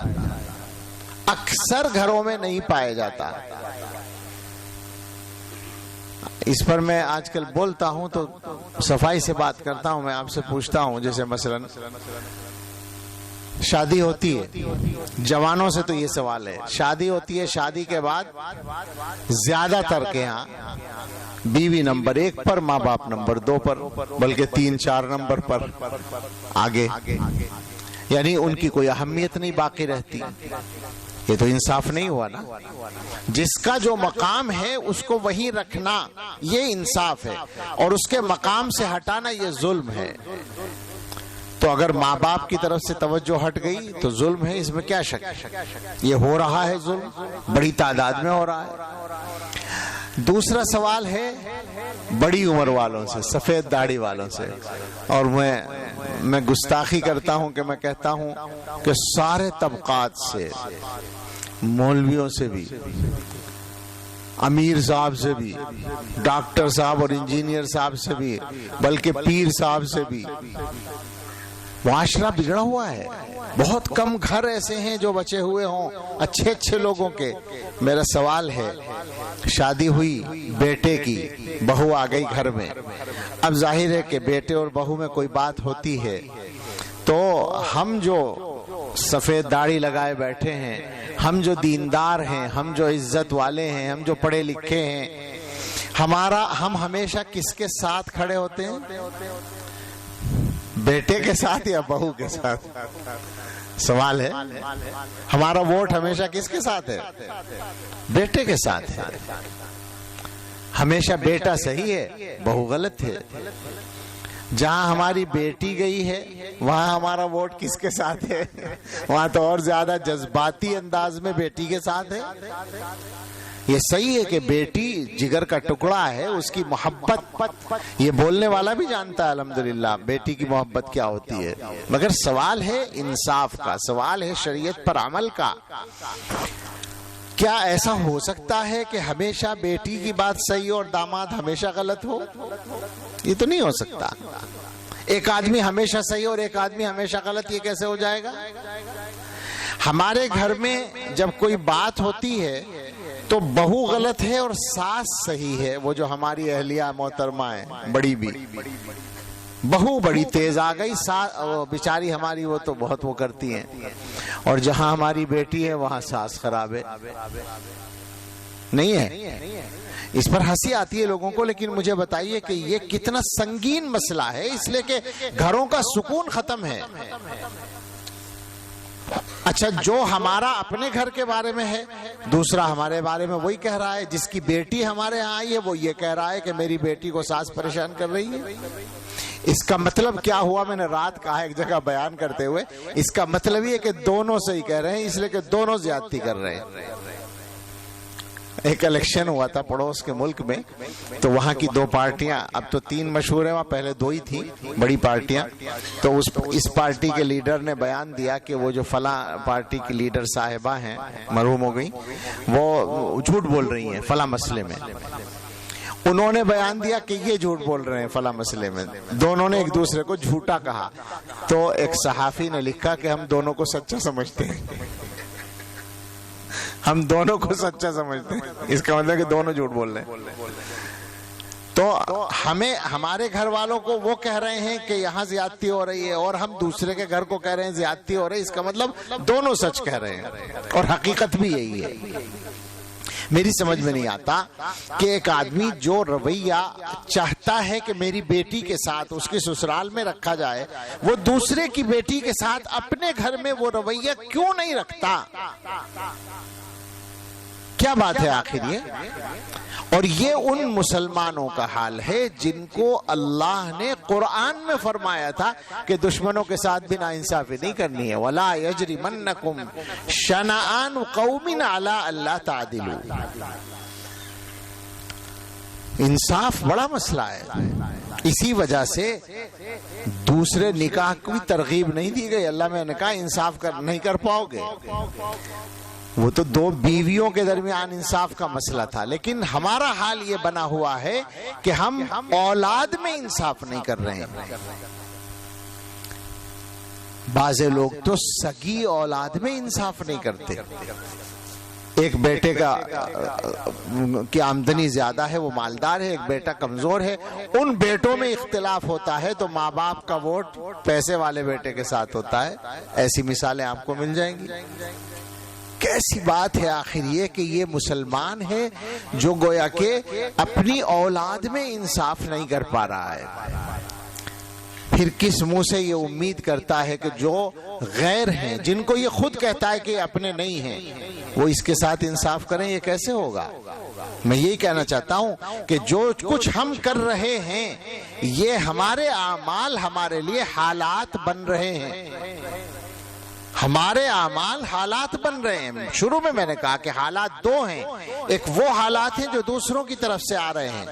اکثر گھروں میں نہیں پایا جاتا۔ اس پر میں آج کل بولتا ہوں تو صفائی سے بات کرتا ہوں، میں آپ سے پوچھتا ہوں، جیسے مثلا شادی ہوتی ہے، جوانوں سے تو یہ سوال ہے، شادی ہوتی ہے، شادی کے بعد زیادہ تر کے یہاں بیوی نمبر 1 پر، ماں باپ نمبر 2 پر، بلکہ 3-4 نمبر پر آگے، یعنی ان کی کوئی اہمیت نہیں باقی رہتی۔ یہ تو انصاف نہیں ہوا نا، جس کا جو مقام ہے اس کو وہیں رکھنا یہ انصاف ہے، اور اس کے مقام سے ہٹانا یہ ظلم ہے۔ تو اگر ماں باپ کی طرف سے توجہ ہٹ گئی تو ظلم ہے، اس میں کیا شک، یہ ہو رہا ہے ظلم، بڑی تعداد میں ہو رہا ہے۔ دوسرا سوال ہے بڑی عمر والوں سے، سفید داڑھی والوں سے، اور میں گستاخی کرتا ہوں کہ میں کہتا ہوں کہ سارے طبقات سے، مولویوں سے بھی، امیر صاحب سے بھی، ڈاکٹر صاحب اور انجینئر صاحب سے بھی، بلکہ پیر صاحب سے بھی معاشرہ بگڑا ہوا ہے۔ بہت کم گھر ایسے ہیں جو بچے ہوئے ہوں اچھے اچھے لوگوں کے۔ میرا سوال ہے، شادی ہوئی بیٹے کی، بہو آ گئی گھر میں، اب ظاہر ہے کہ بیٹے اور بہو میں کوئی بات ہوتی ہے، تو ہم جو سفید داڑھی لگائے بیٹھے ہیں، ہم جو دیندار ہیں، ہم جو عزت والے ہیں، ہم جو پڑھے لکھے ہیں، ہم ہمیشہ کس کے ساتھ کھڑے ہوتے ہیں؟ بیٹے کے ساتھ یا بہو کے ساتھ؟ سوال ہے، ہمارا ووٹ ہمیشہ کس کے ساتھ ہے؟ بیٹے کے ساتھ ہے۔ ہمیشہ بیٹا صحیح ہے، بہو غلط ہے۔ جہاں ہماری بیٹی گئی ہے وہاں ہمارا ووٹ کس کے ساتھ ہے؟ وہاں تو اور زیادہ جذباتی انداز میں بیٹی کے ساتھ ہے۔ یہ صحیح ہے کہ بیٹی جگر کا ٹکڑا ہے، اس کی محبت یہ بولنے والا بھی جانتا ہے الحمدللہ بیٹی کی محبت کیا ہوتی ہے، مگر سوال ہے انصاف کا، سوال ہے شریعت پر عمل کا۔ کیا ایسا ہو سکتا ہے کہ ہمیشہ بیٹی کی بات صحیح اور داماد ہمیشہ غلط ہو؟ یہ تو نہیں ہو سکتا. ایک آدمی ہمیشہ صحیح اور ایک آدمی ہمیشہ غلط، یہ کیسے ہو جائے گا؟ ہمارے گھر میں جب کوئی بات ہوتی ہے تو بہو غلط ہے اور ساس صحیح ہے. وہ جو ہماری اہلیہ محترمہ ہے بڑی بھی، بہو بڑی تیز آ گئی، بیچاری ہماری وہ تو بہت وہ کرتی ہیں، اور جہاں ہماری بیٹی ہے وہاں ساس خراب ہے. نہیں ہے؟ اس پر ہنسی آتی ہے لوگوں کو، لیکن مجھے بتائیے کہ یہ کتنا سنگین مسئلہ ہے، اس لیے کہ گھروں کا سکون ختم ہے. اچھا، جو ہمارا اپنے گھر کے بارے میں ہے، دوسرا ہمارے بارے میں وہی کہہ رہا ہے. جس کی بیٹی ہمارے ہاں آئی ہے وہ یہ کہہ رہا ہے کہ میری بیٹی کو ساس پریشان کر رہی ہے. اس کا مطلب کیا ہوا؟ میں نے رات کہا ایک جگہ بیان کرتے ہوئے، اس کا مطلب یہ کہ دونوں صحیح کہہ رہے ہیں، اس لیے کہ دونوں زیادتی کر رہے ہیں. ایک الیکشن ہوا تھا پڑوس کے ملک میں، تو وہاں کی دو پارٹیاں، اب تو 3 مشہور ہیں، وہاں پہلے 2 ہی تھیں بڑی پارٹیاں. تو اس پارٹی کے لیڈر نے بیان دیا کہ وہ جو فلاں پارٹی کی لیڈر صاحبہ ہیں، مرحوم ہو گئی، وہ جھوٹ بول رہی ہیں فلاں مسئلے میں. انہوں نے بیان دیا کہ یہ جھوٹ بول رہے ہیں فلاں مسئلے میں. دونوں نے ایک دوسرے کو جھوٹا کہا. تو ایک صحافی نے لکھا کہ ہم دونوں کو سچا سمجھتے ہیں، ہم دونوں کو سچا سمجھتے ہیں. اس کا مطلب کہ دونوں جھوٹ بول رہے ہیں. تو ہمیں ہمارے گھر والوں کو وہ کہہ رہے ہیں کہ یہاں زیادتی ہو رہی ہے، اور ہم دوسرے کے گھر کو کہہ رہے ہیں زیادتی ہو رہی ہے. اس کا مطلب دونوں سچ کہہ رہے ہیں، اور حقیقت بھی یہی ہے. میری سمجھ میں نہیں آتا کہ ایک آدمی جو رویہ چاہتا ہے کہ میری بیٹی کے ساتھ اس کے سسرال میں رکھا جائے، وہ دوسرے کی بیٹی کے ساتھ اپنے گھر میں وہ رویہ کیوں نہیں رکھتا؟ کیا بات ہے آخر یہ؟ اور یہ ان مسلمانوں کا حال ہے جن کو اللہ نے قرآن میں فرمایا تھا کہ دشمنوں کے ساتھ بھی ناانصافی نہیں کرنی ہے. وَلَا يَجْرِمَنَّكُمْ شَنَآنُ قَوْمٍ عَلَىٰ أَلَّا تَعْدِلُوا. انصاف بڑا مسئلہ ہے. اسی وجہ سے دوسرے نکاح کو بھی ترغیب نہیں دی گئی. اللہ میں نے کہا انصاف نہیں کر پاؤ گے. وہ تو 2 بیویوں کے درمیان انصاف کا مسئلہ تھا، لیکن ہمارا حال یہ بنا ہوا ہے کہ ہم اولاد میں انصاف نہیں کر رہے ہیں. بعض لوگ تو سگی اولاد میں انصاف نہیں کرتے. ایک بیٹے کی آمدنی زیادہ ہے، وہ مالدار ہے، ایک بیٹا کمزور ہے، ان بیٹوں میں اختلاف ہوتا ہے تو ماں باپ کا ووٹ پیسے والے بیٹے کے ساتھ ہوتا ہے. ایسی مثالیں آپ کو مل جائیں گی. کیسی بات ہے آخر یہ کہ یہ مسلمان ہے جو گویا کہ اپنی اولاد میں انصاف نہیں کر پا رہا ہے. پھر کس منہ سے یہ امید کرتا ہے کہ جو غیر ہیں، جن کو یہ خود کہتا ہے کہ اپنے نہیں ہیں، وہ اس کے ساتھ انصاف کریں؟ یہ کیسے ہوگا؟ میں یہی کہنا چاہتا ہوں کہ جو کچھ ہم کر رہے ہیں یہ ہمارے اعمال ہمارے لیے حالات بن رہے ہیں. ہمارے اعمال حالات بن رہے ہیں. شروع میں نے کہا کہ حالات 2 ہیں. ایک وہ حالات ہیں جو دوسروں کی طرف سے آ رہے ہیں،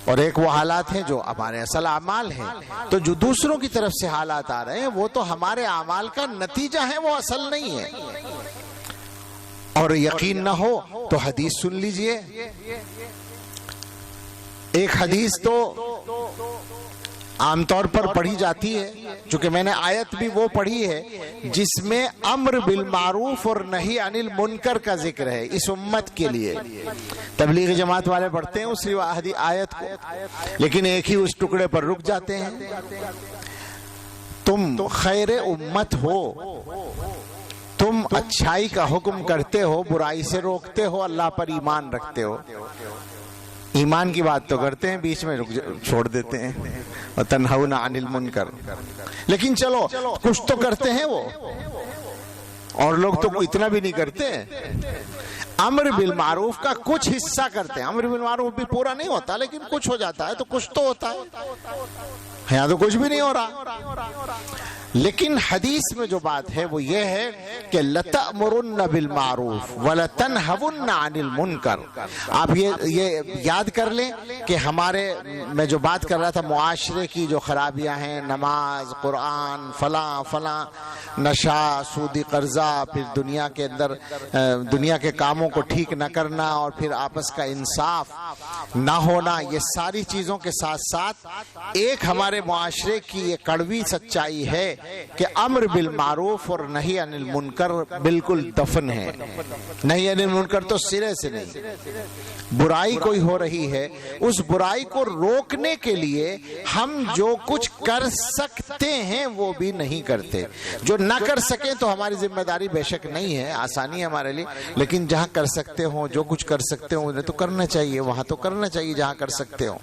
اور ایک وہ حالات ہیں جو ہمارے اصل اعمال ہیں. تو جو دوسروں کی طرف سے حالات آ رہے ہیں وہ تو ہمارے اعمال کا نتیجہ ہے، وہ اصل نہیں ہے. اور یقین نہ ہو تو حدیث سن لیجئے. ایک حدیث تو عام طور پر پڑھی جاتی ہے، چونکہ میں نے آیت بھی وہ پڑھی ہے جس میں امر بالمعروف اور نہی عن المنکر کا ذکر ہے اس امت کے لیے. تبلیغی جماعت والے پڑھتے ہیں اس آیت کو، لیکن ایک ہی اس ٹکڑے پر رک جاتے ہیں. تم خیر امت ہو، تم اچھائی کا حکم کرتے ہو، برائی سے روکتے ہو، اللہ پر ایمان رکھتے ہو. ایمان کی بات تو کرتے ہیں، بیچ میں چھوڑ دیتے ہیں، وَتَنْهَوْنَ عَنِ الْمُنْكَرِ. لیکن چلو کچھ تو کرتے ہیں وہ، اور لوگ تو اتنا بھی نہیں کرتے. امر بالمعروف کا کچھ حصہ کرتے ہیں. امر بالمعروف بھی پورا نہیں ہوتا، لیکن کچھ ہو جاتا ہے تو کچھ تو ہوتا ہے. یہاں تو کچھ بھی نہیں ہو رہا. لیکن حدیث میں جو بات ہے وہ یہ ہے کہ لَتَأْمُرُنَّ بِالْمَعْرُوفِ وَلَتَنْهَوُنَّ عَنِ الْمُنْكَرِ. آپ یہ یاد کر لیں کہ میں جو بات کر رہا تھا معاشرے کی جو خرابیاں ہیں، نماز، قرآن، فلاں نشہ، سودی قرضہ، پھر دنیا کے اندر دنیا کے کاموں کو ٹھیک نہ کرنا، اور پھر آپس کا انصاف نہ ہونا، یہ ساری چیزوں کے ساتھ ساتھ ایک ہمارے معاشرے کی یہ کڑوی سچائی ہے کہ امر بالمعروف اور نہی عن المنکر بالکل دفن ہے. نہی عن المنکر تو سرے سے نہیں. برائی کوئی ہو رہی ہے، اس برائی کو روکنے کے لیے ہم جو کچھ کر سکتے ہیں وہ بھی نہیں کرتے. جو نہ کر سکیں تو ہماری ذمہ داری بے شک نہیں ہے، آسانی ہے ہمارے لیے، لیکن جہاں کر سکتے ہوں، جو کچھ کر سکتے ہوں انہیں تو کرنا چاہیے، وہاں تو کرنا چاہیے جہاں کر سکتے ہوں.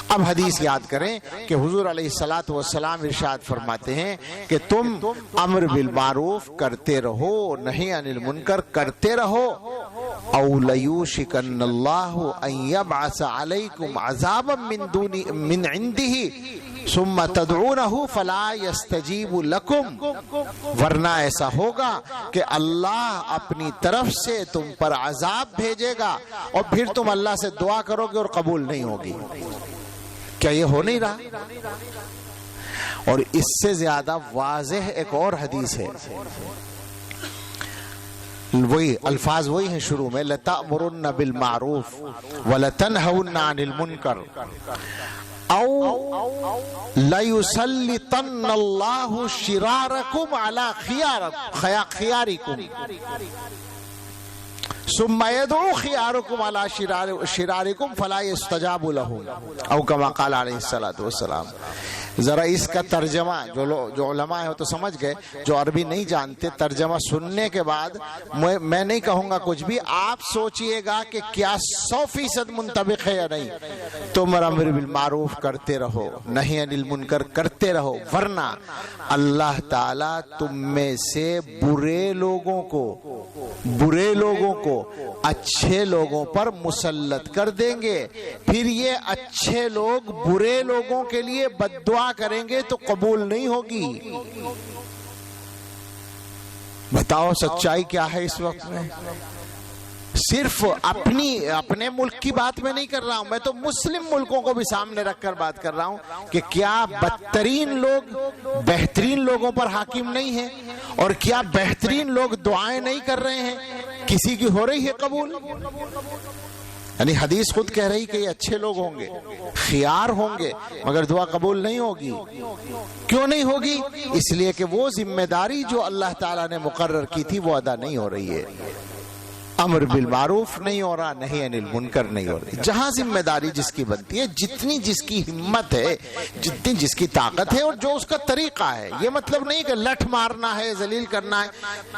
اب حدیث یاد کریں کہ حضور علیہ الصلوۃ والسلام ارشاد فرماتے ہیں کہ تم امر بالمعروف کرتے رہو، نہی عن المنکر کرتے رہو. او لیوشکن اللہ ان یبعث علیکم عذابا من عنده ثم تدعونه فلا يستجیب لکم. ورنہ ایسا ہوگا کہ اللہ اپنی طرف سے تم پر عذاب بھیجے گا اور پھر تم اللہ سے دعا کرو گے اور قبول نہیں ہوگی. کیا یہ ہو نہیں رہا؟ اور اس سے زیادہ واضح ایک اور حدیث ہے، وہی الفاظ وہی ہیں شروع میں، لَتَأْمُرُنَّ بِالْمَعْرُوفِ وَلَتَنْهَوُنَّ عَنِ الْمُنْكَرِ او لَيُسَلِّطَنَّ اللَّهُ شِرَارَكُمْ عَلَى خِيَارِكُمْ ثم يدعو خياركم على شراركم فلا يستجاب لهم او كما قال عليه الصلوۃ والسلام. ذرا اس کا ترجمہ جو علماء ہیں وہ تو سمجھ گئے، جو عربی نہیں جانتے ترجمہ سننے کے بعد میں نہیں کہوں گا کچھ بھی، آپ سوچئے گا کہ کیا 100% منطبق ہے یا نہیں. تم امر بالمعروف کرتے رہو، نہی عن المنکر کرتے رہو، ورنہ اللہ تعالی تم میں سے برے لوگوں کو اچھے لوگوں پر مسلط کر دیں گے. پھر یہ اچھے لوگ برے لوگوں کے لیے بد دعا کریں گے تو قبول نہیں ہوگی. بتاؤ سچائی کیا ہے اس وقت میں؟ صرف اپنے ملک کی بات میں نہیں کر رہا ہوں، میں تو مسلم ملکوں کو بھی سامنے رکھ کر بات کر رہا ہوں کہ کیا بدترین لوگ بہترین لوگوں پر حاکم نہیں ہیں، اور کیا بہترین لوگ دعائیں نہیں کر رہے ہیں؟ کسی کی ہو رہی ہے قبول؟ یعنی حدیث خود کہہ رہی کہ یہ اچھے لوگ ہوں گے، خیار ہوں گے، مگر دعا قبول نہیں ہوگی. کیوں نہیں ہوگی؟ اس لیے کہ وہ ذمہ داری جو اللہ تعالیٰ نے مقرر کی تھی وہ ادا نہیں ہو رہی ہے. امر بالمعروف نہیں ہو رہا، نہی عن المنکر نہیں ہو رہی. جہاں ذمہ داری جس کی بنتی ہے، جتنی جس کی ہمت ہے، جتنی جس کی طاقت ہے، اور جو اس کا طریقہ ہے، یہ مطلب نہیں کہ لٹھ مارنا ہے، ذلیل کرنا ہے.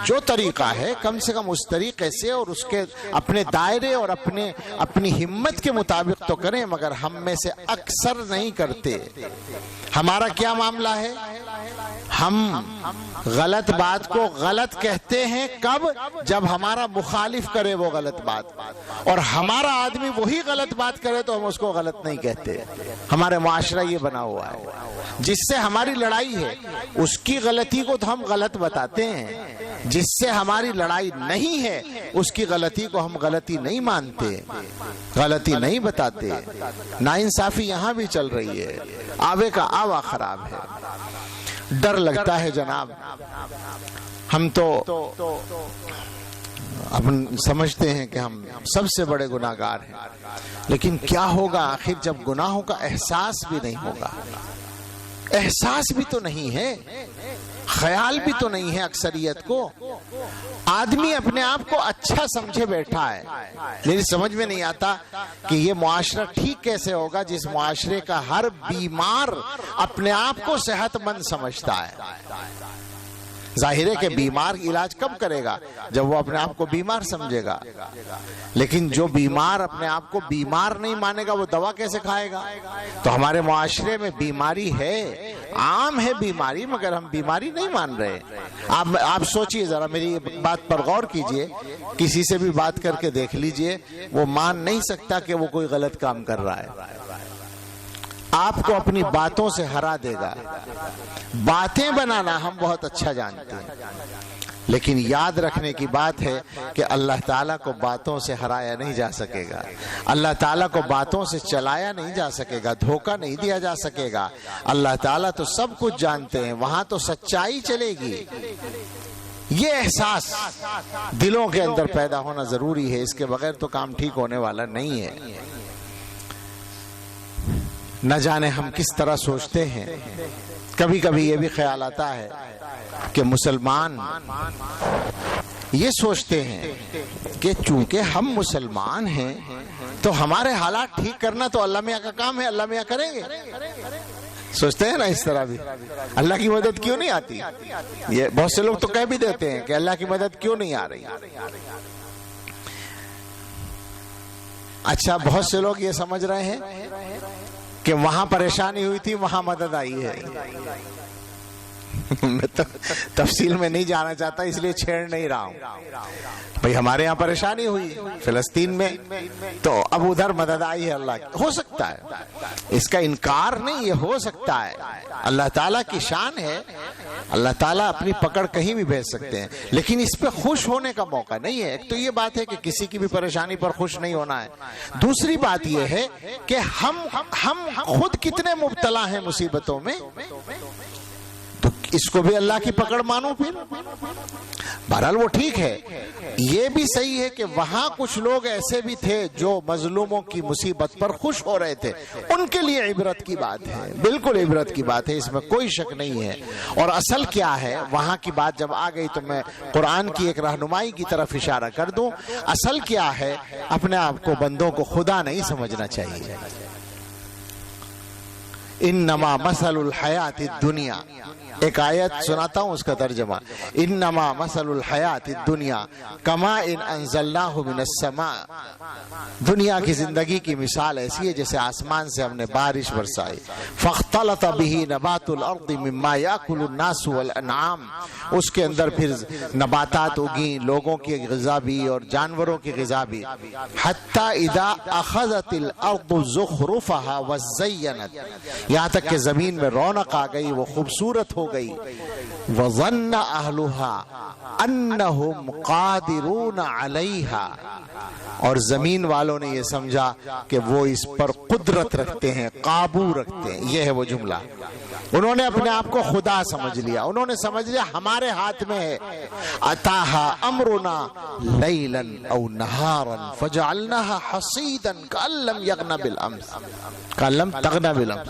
جو طریقہ ہے کم سے کم اس طریقے سے اور اس کے اپنے دائرے اور اپنی ہمت کے مطابق تو کریں. مگر ہم میں سے اکثر نہیں کرتے. ہمارا کیا معاملہ ہے؟ ہم غلط بات کو غلط کہتے ہیں کب؟ جب ہمارا مخالف کرے وہ غلط بات، اور ہمارا آدمی وہی غلط بات کرے تو ہم اس کو غلط نہیں کہتے. ہمارے معاشرہ یہ بنا ہوا ہے. جس سے ہماری لڑائی ہے اس کی غلطی کو تو ہم غلط بتاتے ہیں، جس سے ہماری لڑائی نہیں ہے اس کی غلطی کو ہم غلطی نہیں مانتے، غلطی نہیں بتاتے. ناانصافی یہاں بھی چل رہی ہے، آوے کا آوا خراب ہے. ڈر لگتا ہے جناب. ہم تو سمجھتے ہیں کہ ہم سب سے بڑے گناہگار ہیں، لیکن کیا ہوگا آخر جب گناہوں کا احساس بھی نہیں ہوگا؟ احساس بھی تو نہیں ہے، خیال بھی تو نہیں ہے اکثریت کو. آدمی اپنے آپ کو اچھا سمجھے بیٹھا ہے. میری سمجھ میں نہیں آتا کہ یہ معاشرہ ٹھیک کیسے ہوگا جس معاشرے کا ہر بیمار اپنے آپ کو صحت مند سمجھتا ہے. ظاہر ہے کہ بیمار علاج کب کرے گا؟ جب وہ اپنے آپ کو بیمار سمجھے گا. لیکن جو بیمار اپنے آپ کو بیمار نہیں مانے گا وہ دوا کیسے کھائے گا؟ تو ہمارے معاشرے میں بیماری ہے، عام ہے بیماری، مگر ہم بیماری نہیں مان رہے. آپ سوچئے ذرا، میری بات پر غور کیجئے، کسی سے بھی بات کر کے دیکھ لیجئے، وہ مان نہیں سکتا کہ وہ کوئی غلط کام کر رہا ہے. آپ کو اپنی باتوں سے ہرا دے گا۔ باتیں بنانا ہم بہت اچھا جانتے ہیں، لیکن یاد رکھنے کی بات ہے کہ اللہ تعالیٰ کو باتوں سے ہرایا نہیں جا سکے گا، اللہ تعالیٰ کو باتوں سے چلایا نہیں جا سکے گا، دھوکہ نہیں دیا جا سکے گا۔ اللہ تعالیٰ تو سب کچھ جانتے ہیں، وہاں تو سچائی چلے گی۔ یہ احساس دلوں کے اندر پیدا ہونا ضروری ہے، اس کے بغیر تو کام ٹھیک ہونے والا نہیں ہے۔ نہ جانے ہم کس طرح سوچتے ہیں، کبھی کبھی یہ بھی خیال آتا ہے کہ مسلمان یہ سوچتے ہیں کہ چونکہ ہم مسلمان ہیں تو ہمارے حالات ٹھیک کرنا تو اللہ میاں کا کام ہے، اللہ میاں کریں گے۔ سوچتے ہیں نا اس طرح بھی، اللہ کی مدد کیوں نہیں آتی؟ یہ بہت سے لوگ تو کہہ بھی دیتے ہیں کہ اللہ کی مدد کیوں نہیں آ رہی۔ اچھا، بہت سے لوگ یہ سمجھ رہے ہیں کہ وہاں پریشانی ہوئی تھی وہاں مدد آئی ہے۔ میں تو تفصیل میں نہیں جانا چاہتا، اس لیے چھیڑ نہیں رہا ہوں۔ بھئی ہمارے یہاں پریشانی ہوئی فلسطین میں تو اب ادھر مدد آئی ہے اللہ کی، ہو سکتا ہے، اس کا انکار نہیں، یہ ہو سکتا ہے، اللہ تعالیٰ کی شان ہے، اللہ تعالیٰ اپنی پکڑ کہیں بھی بھیج سکتے ہیں، لیکن اس پہ خوش ہونے کا موقع نہیں ہے۔ ایک تو یہ بات ہے کہ کسی کی بھی پریشانی پر خوش نہیں ہونا ہے، دوسری بات یہ ہے کہ ہم خود کتنے مبتلا ہیں مصیبتوں میں، تو اس کو بھی اللہ کی پکڑ مانو۔ پھر بہرحال وہ ٹھیک ہے، یہ بھی صحیح ہے کہ وہاں کچھ لوگ ایسے بھی تھے جو مظلوموں کی مصیبت پر خوش ہو رہے تھے، ان کے لیے عبرت کی بات ہے، بالکل عبرت کی بات ہے، اس میں کوئی شک نہیں ہے۔ اور اصل کیا ہے، وہاں کی بات جب آ گئی تو میں قرآن کی ایک رہنمائی کی طرف اشارہ کر دوں۔ اصل کیا ہے، اپنے آپ کو بندوں کو خدا نہیں سمجھنا چاہیے۔ انما مثل الحیات الدنیا، ایک آیت سناتا ہوں اس کا ترجمہ، انما مثل الحیات الدنیا کما ان انزلناہ من السماء، دنیا کی زندگی کی مثال ایسی ہے جیسے آسمان سے ہم نے بارش برسائی، فاختلط به نبات الارض مما یاکل الناس والانعام، اس کے اندر پھر نباتات اگیں، لوگوں کی غذا بھی اور جانوروں کی غذا بھی، حتی اذا اخذت الارض زخرفها وزینت، یہاں تک کہ زمین میں رونق آ گئی، وہ خوبصورت ہو گئی، وظن اہلها انہم قادرون علیہا، اور زمین والوں نے یہ سمجھا کہ وہ اس پر قدرت رکھتے ہیں، قابو رکھتے ہیں، یہ ہے وہ جملہ۔ انہوں نے اپنے آپ کو خدا سمجھ لیا، انہوں نے سمجھ لیا ہمارے ہاتھ میں ہے۔ اتاہا امرنا لیلا او نہارا فجعلناها حصیدا کأن لم یغن بالامس، کأن لم تغن بالامس،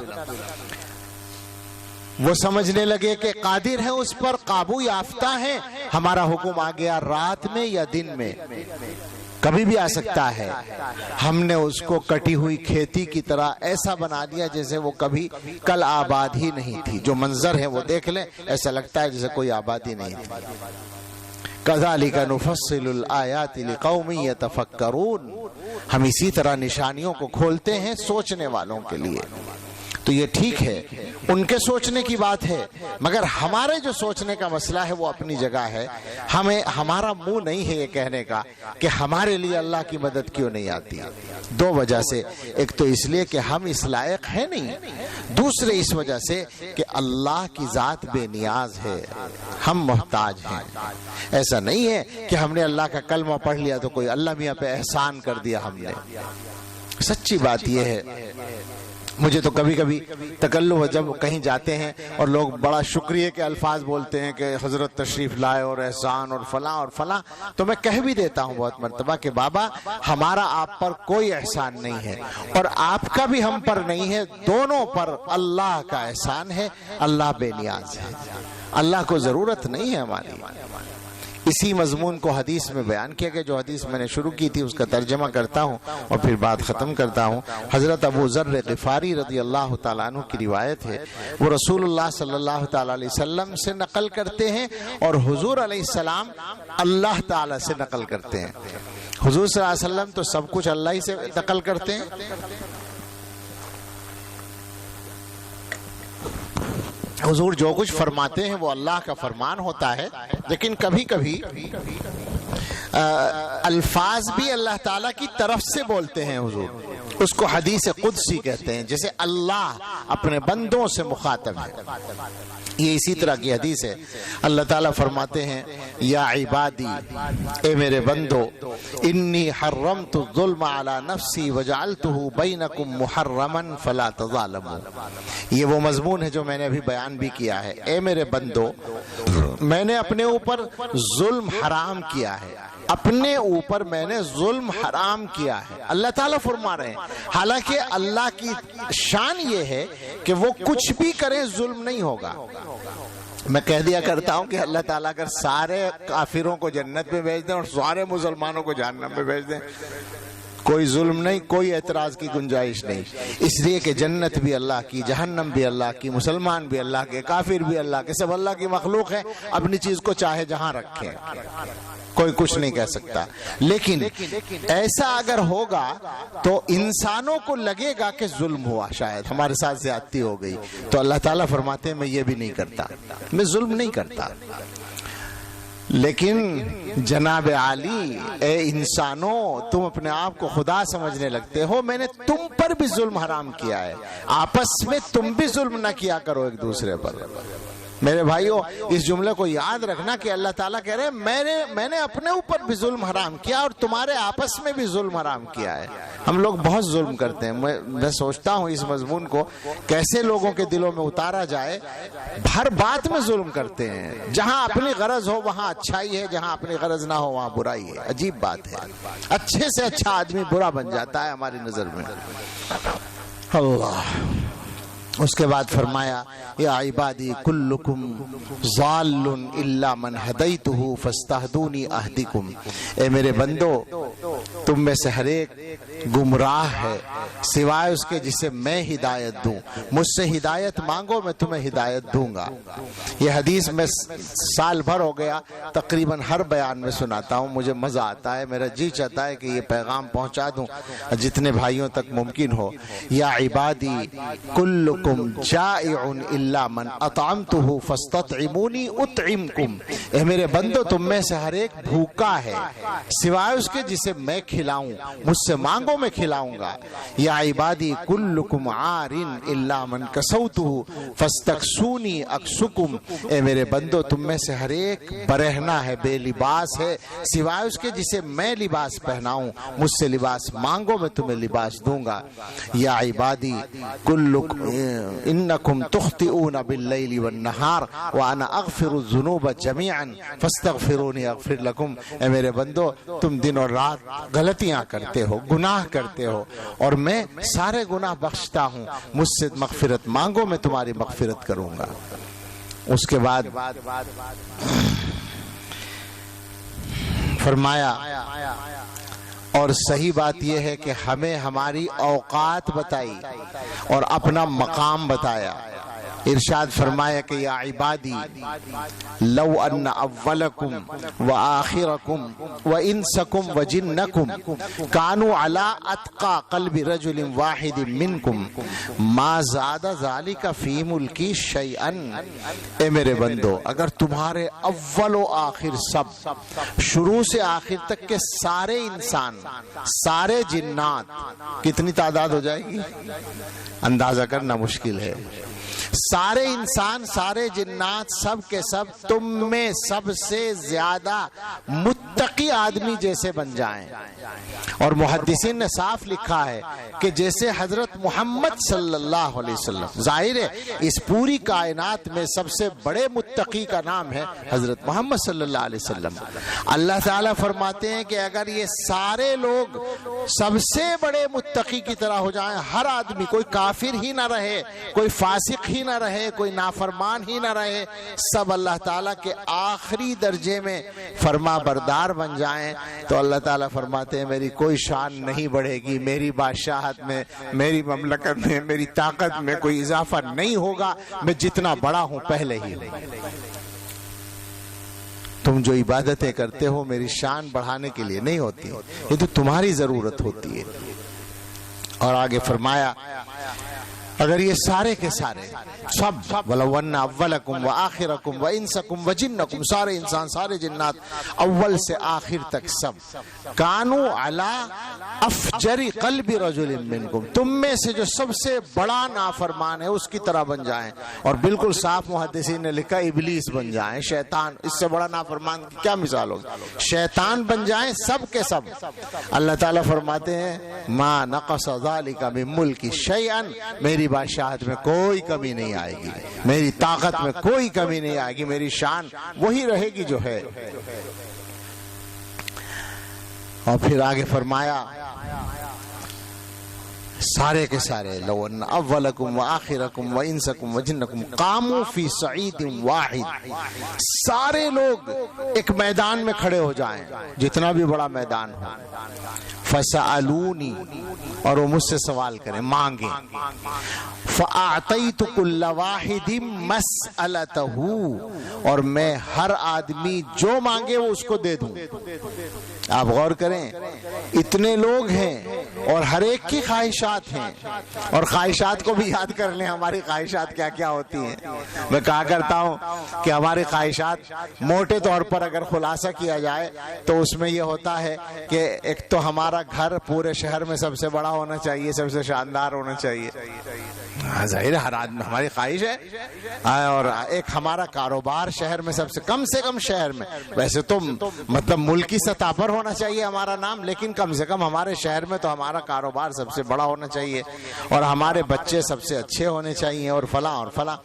وہ سمجھنے لگے کہ قادر ہیں، اس پر قابو یافتہ ہیں، ہمارا حکم آ گیا رات میں یا دن میں، کبھی بھی آ سکتا ہے۔ ہم نے اس کو کٹی ہوئی کھیتی کی طرح ایسا بنا دیا جیسے وہ کبھی کل آباد ہی نہیں تھی، جو منظر ہے وہ دیکھ لیں ایسا لگتا ہے جیسے کوئی آبادی نہیں تھی۔ کذالک نفصل الآیات لقوم یتفکرون، ہم اسی طرح نشانیوں کو کھولتے ہیں سوچنے والوں کے لیے۔ تو یہ ٹھیک ہے، ان کے سوچنے کی بات ہے، مگر ہمارے جو سوچنے کا مسئلہ ہے وہ اپنی جگہ ہے۔ ہمارا منہ نہیں ہے یہ کہنے کا کہ ہمارے لیے اللہ کی مدد کیوں نہیں آتی۔ دو وجہ سے، ایک تو اس لیے کہ ہم اس لائق ہیں نہیں، دوسرے اس وجہ سے کہ اللہ کی ذات بے نیاز ہے، ہم محتاج ہیں۔ ایسا نہیں ہے کہ ہم نے اللہ کا کلمہ پڑھ لیا تو کوئی اللہ میاں پہ احسان کر دیا ہم نے۔ سچی بات یہ ہے، مجھے تو کبھی کبھی تکلف ہے جب کہیں جاتے ہیں اور لوگ بڑا شکریہ کے الفاظ بولتے ہیں کہ حضرت تشریف لائے اور احسان اور فلاں اور فلاں، تو میں کہہ بھی دیتا ہوں بہت مرتبہ کہ بابا ہمارا آپ پر کوئی احسان نہیں ہے اور آپ کا بھی ہم پر نہیں ہے، دونوں پر اللہ کا احسان ہے، اللہ بے نیاز ہے، اللہ کو ضرورت نہیں ہے ہماری۔ اسی مضمون کو حدیث میں بیان کیا گیا، جو حدیث میں نے شروع کی تھی اس کا ترجمہ کرتا ہوں اور پھر بات ختم کرتا ہوں۔ حضرت ابو ذر غفاری رضی اللہ تعالیٰ عنہ کی روایت ہے، وہ رسول اللہ صلی اللہ تعالیٰ علیہ وسلم سے نقل کرتے ہیں اور حضور علیہ السلام اللہ تعالیٰ سے نقل کرتے ہیں۔ حضور صلی اللہ علیہ وسلم تو سب کچھ اللہ ہی سے نقل کرتے ہیں، حضور جو کچھ فرماتے ہیں وہ اللہ کا فرمان ہوتا ہے، لیکن کبھی کبھی الفاظ بھی اللہ تعالیٰ کی طرف سے بولتے ہیں حضور، اس کو حدیث قدسی کہتے ہیں، جیسے اللہ اپنے بندوں سے مخاطب ہے، یہ اسی طرح کی حدیث ہے۔ اللہ تعالیٰ فرماتے ہیں یا عبادی، اے میرے بندو، انی حرمت الظلم علی نفسی وجعلتہ بینکم محرما فلا تظالموا۔ یہ وہ مضمون ہے جو میں نے ابھی بیان بھی کیا ہے۔ اے میرے بندو، میں نے اپنے اوپر ظلم حرام کیا ہے، اپنے اوپر میں نے ظلم حرام کیا ہے۔ اللہ تعالیٰ فرما رہے ہیں، حالانکہ اللہ کی شان یہ ہے کہ وہ کچھ بھی کریں ظلم نہیں ہوگا۔ میں کہہ دیا کرتا ہوں کہ اللہ تعالیٰ اگر سارے کافروں کو جنت میں بھیج دیں اور سارے مسلمانوں کو جہنم میں بھیج دیں، کوئی ظلم نہیں، کوئی اعتراض کی گنجائش نہیں، اس لیے کہ جنت بھی اللہ کی، جہنم بھی اللہ کی، مسلمان بھی اللہ کے، کافر بھی اللہ کے، سب اللہ کی مخلوق ہے، اپنی چیز کو چاہے جہاں رکھیں، کوئی کچھ نہیں کہہ سکتا۔ لیکن ایسا اگر ہوگا تو انسانوں کو لگے گا کہ ظلم ہوا، شاید ہمارے ساتھ زیادتی ہو گئی، تو اللہ تعالیٰ فرماتے ہیں میں یہ بھی نہیں کرتا، میں ظلم نہیں کرتا۔ لیکن جناب عالی، اے انسانوں، تم اپنے آپ کو خدا سمجھنے لگتے ہو، میں نے تم پر بھی ظلم حرام کیا ہے، آپس میں تم بھی ظلم نہ کیا کرو ایک دوسرے پر۔ میرے بھائیو، اس جملے کو یاد رکھنا کہ اللہ تعالیٰ کہہ رہے ہیں میں نے اپنے اوپر بھی ظلم حرام کیا اور تمہارے آپس میں بھی ظلم حرام کیا ہے۔ ہم لوگ بہت ظلم کرتے ہیں، میں سوچتا ہوں اس مضمون کو کیسے لوگوں کے دلوں میں اتارا جائے۔ ہر بات میں ظلم کرتے ہیں، جہاں اپنی غرض ہو وہاں اچھائی ہے، جہاں اپنی غرض نہ ہو وہاں برائی ہے۔ عجیب بات ہے، اچھے سے اچھا آدمی برا بن جاتا ہے ہماری نظر میں۔ اللہ، اس کے بعد فرمایا یا عبادی کلکم ضال الا من ہدیتہ فاستہدونی اہدکم۔ اے میرے بندو، تم میں سے ہر ایک گمراہ ہے سوائے اس کے جسے میں ہدایت دوں، مجھ سے ہدایت مانگو میں تمہیں ہدایت دوں گا۔ یہ حدیث میں سال بھر ہو گیا تقریباً ہر بیان میں سناتا ہوں، مجھے مزہ آتا ہے، میرا جی چاہتا ہے کہ یہ پیغام پہنچا دوں جتنے بھائیوں تک ممکن ہو۔ یا عبادی کلکم جائع الا من اطعمتہ فاستطعمونی اطعمکم۔ اے میرے بندو، تم میں سے ہر ایک بھوکا ہے سوائے اس کے جسے میں کھلاؤں، مجھ سے مانگو میں کھلاؤں گا۔ یا عبادی کلکم عار الا من کسوتہ فاستکسونی اکسکم۔ اے میرے بندو، تم میں سے ہر ایک برہنہ ہے، بے لباس ہے سوائے اس کے جسے میں لباس پہناؤں، مجھ سے لباس مانگو میں تمہیں لباس دوں گا۔ یا عبادی کلکم انکم تخطئون باللیل والنہار وانا اغفر الذنوب جمیعا فاستغفرونی اغفر لکم۔ اے میرے بندو، تم دن اور رات غلطیاں کرتے ہو، گناہ کرتے ہو، اور میں سارے گناہ بخشتا ہوں، مجھ سے مغفرت مانگو میں تمہاری مغفرت کروں گا۔ اس کے بعد فرمایا اور صحیح بات یہ ہے کہ ہمیں ہماری اوقات بتائی اور اپنا مقام بتایا۔ ارشاد فرمایا کہ یا عبادی لو ان اولکم وآخرکم وانسکم وجنکم کانوا علی اتقى قلب رجل واحد منکم ما زاد ذلك فی ملکی شیئا۔ اے میرے بندو، اگر تمہارے اول و آخر سب، شروع سے آخر تک کے سارے انسان، سارے جنات، کتنی تعداد ہو جائے گی اندازہ کرنا مشکل ہے، سارے انسان، سارے جنات، سب کے سب تم میں سب سے زیادہ متقی آدمی جیسے بن جائیں، اور محدثین نے صاف لکھا ہے کہ جیسے حضرت محمد صلی اللہ علیہ وسلم، ظاہر ہے اس پوری کائنات میں سب سے بڑے متقی کا نام ہے حضرت محمد صلی اللہ علیہ وسلم۔ اللہ تعالیٰ فرماتے ہیں کہ اگر یہ سارے لوگ سب سے بڑے متقی کی طرح ہو جائیں، ہر آدمی، کوئی کافر ہی نہ رہے، کوئی فاسق ہی نہ رہے، کوئی نافرمان ہی نہ رہے، سب اللہ تعالیٰ کے آخری درجے میں فرما بردار بن جائیں، تو اللہ تعالیٰ فرماتے ہیں میری کوئی شان نہیں بڑھے گی، میری بادشاہت میں، میری مملکت میں، میری طاقت میں کوئی اضافہ نہیں ہوگا، میں جتنا بڑا ہوں پہلے ہی ہوں۔ تم جو عبادتیں کرتے ہو میری شان بڑھانے کے لیے نہیں ہوتی، یہ تو تمہاری ضرورت ہوتی ہے۔ اور آگے فرمایا اگر یہ سارے کے سارے سب وَلَوْ أَنَّ أَوَّلَكُمْ وَآخِرَكُمْ وَإِنسَكُمْ وَجِنَّكُمْ سارے انسان سارے جنات اول سے آخر تک سب کانو علی افجر قلب رجل منکم تم میں سے جو سب سے بڑا نافرمان ہے اس کی طرح بن جائیں، اور بالکل صاف محدثین نے لکھا ابلیس بن جائیں، شیطان، اس سے بڑا نافرمان کی کیا مثال ہوگی، شیطان بن جائیں سب کے سب۔ اللہ تعالیٰ فرماتے ہیں ما نقص ذلک من ملکی شیئا، میری بادشاہت میں کوئی کمی نہیں آئے گی، میری طاقت میں کوئی کمی نہیں آئے گی، میری شان وہی رہے گی جو ہے۔ اور پھر آگے فرمایا سارے کے سارے لو ان اولکم وآخرکم وانسکم وجنکم قاموا فی صعید واحد، سارے لوگ ایک میدان میں کھڑے ہو جائیں، جتنا بھی بڑا میدان ہو، فسألونی، اور وہ مجھ سے سوال کریں، مانگیں، فأعطیت کل واحد مسألتہ، اور میں ہر آدمی جو مانگے وہ اس کو دے دوں۔ آپ غور کریں، اتنے لوگ ہیں اور ہر ایک کی خواہشات ہیں، اور خواہشات کو بھی یاد کر لیں ہماری خواہشات کیا کیا ہوتی ہیں۔ میں کہا کرتا ہوں کہ ہماری خواہشات موٹے طور پر اگر خلاصہ کیا جائے تو اس میں یہ ہوتا ہے کہ ایک تو ہمارا گھر پورے شہر میں سب سے بڑا ہونا چاہیے، سب سے شاندار ہونا چاہیے، ظاہر ہر آدمی ہماری خواہش ہے، اور ایک ہمارا کاروبار شہر میں سب سے کم شہر میں، ویسے تو مطلب ملک کی سطح پر ہونا چاہیے ہمارا نام، لیکن کم سے کم ہمارے شہر میں تو ہمارا کاروبار سب سے بڑا ہونا چاہیے، اور ہمارے بچے سب سے اچھے ہونے چاہیے، اور فلاں اور فلاں،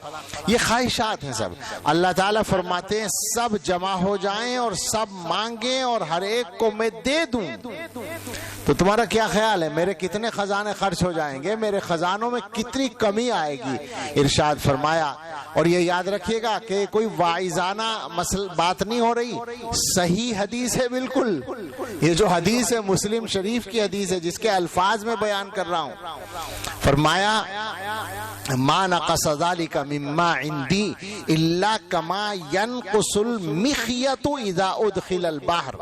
یہ خواہشات ہیں سب۔ اللہ تعالیٰ فرماتے ہیں سب جمع ہو جائیں اور سب مانگیں اور ہر ایک کو میں دے دوں۔ تو تمہارا کیا خیال ہے میرے کتنے خزانے خرچ ہو جائیں گے، میرے خزانوں میں کتنی کمی آئے گی؟ ارشاد فرمایا، اور یہ یاد رکھیے گا کہ کوئی واعظانہ بات نہیں ہو رہی، صحیح حدیث ہے بالکل، یہ جو حدیث ہے مسلم شریف کی حدیث ہے جس کے الفاظ میں بیان کر رہا ہوں۔ فرمایا ما نقص ذلك مما عندي الا كما ينقص المخيط اذا ادخل البحر،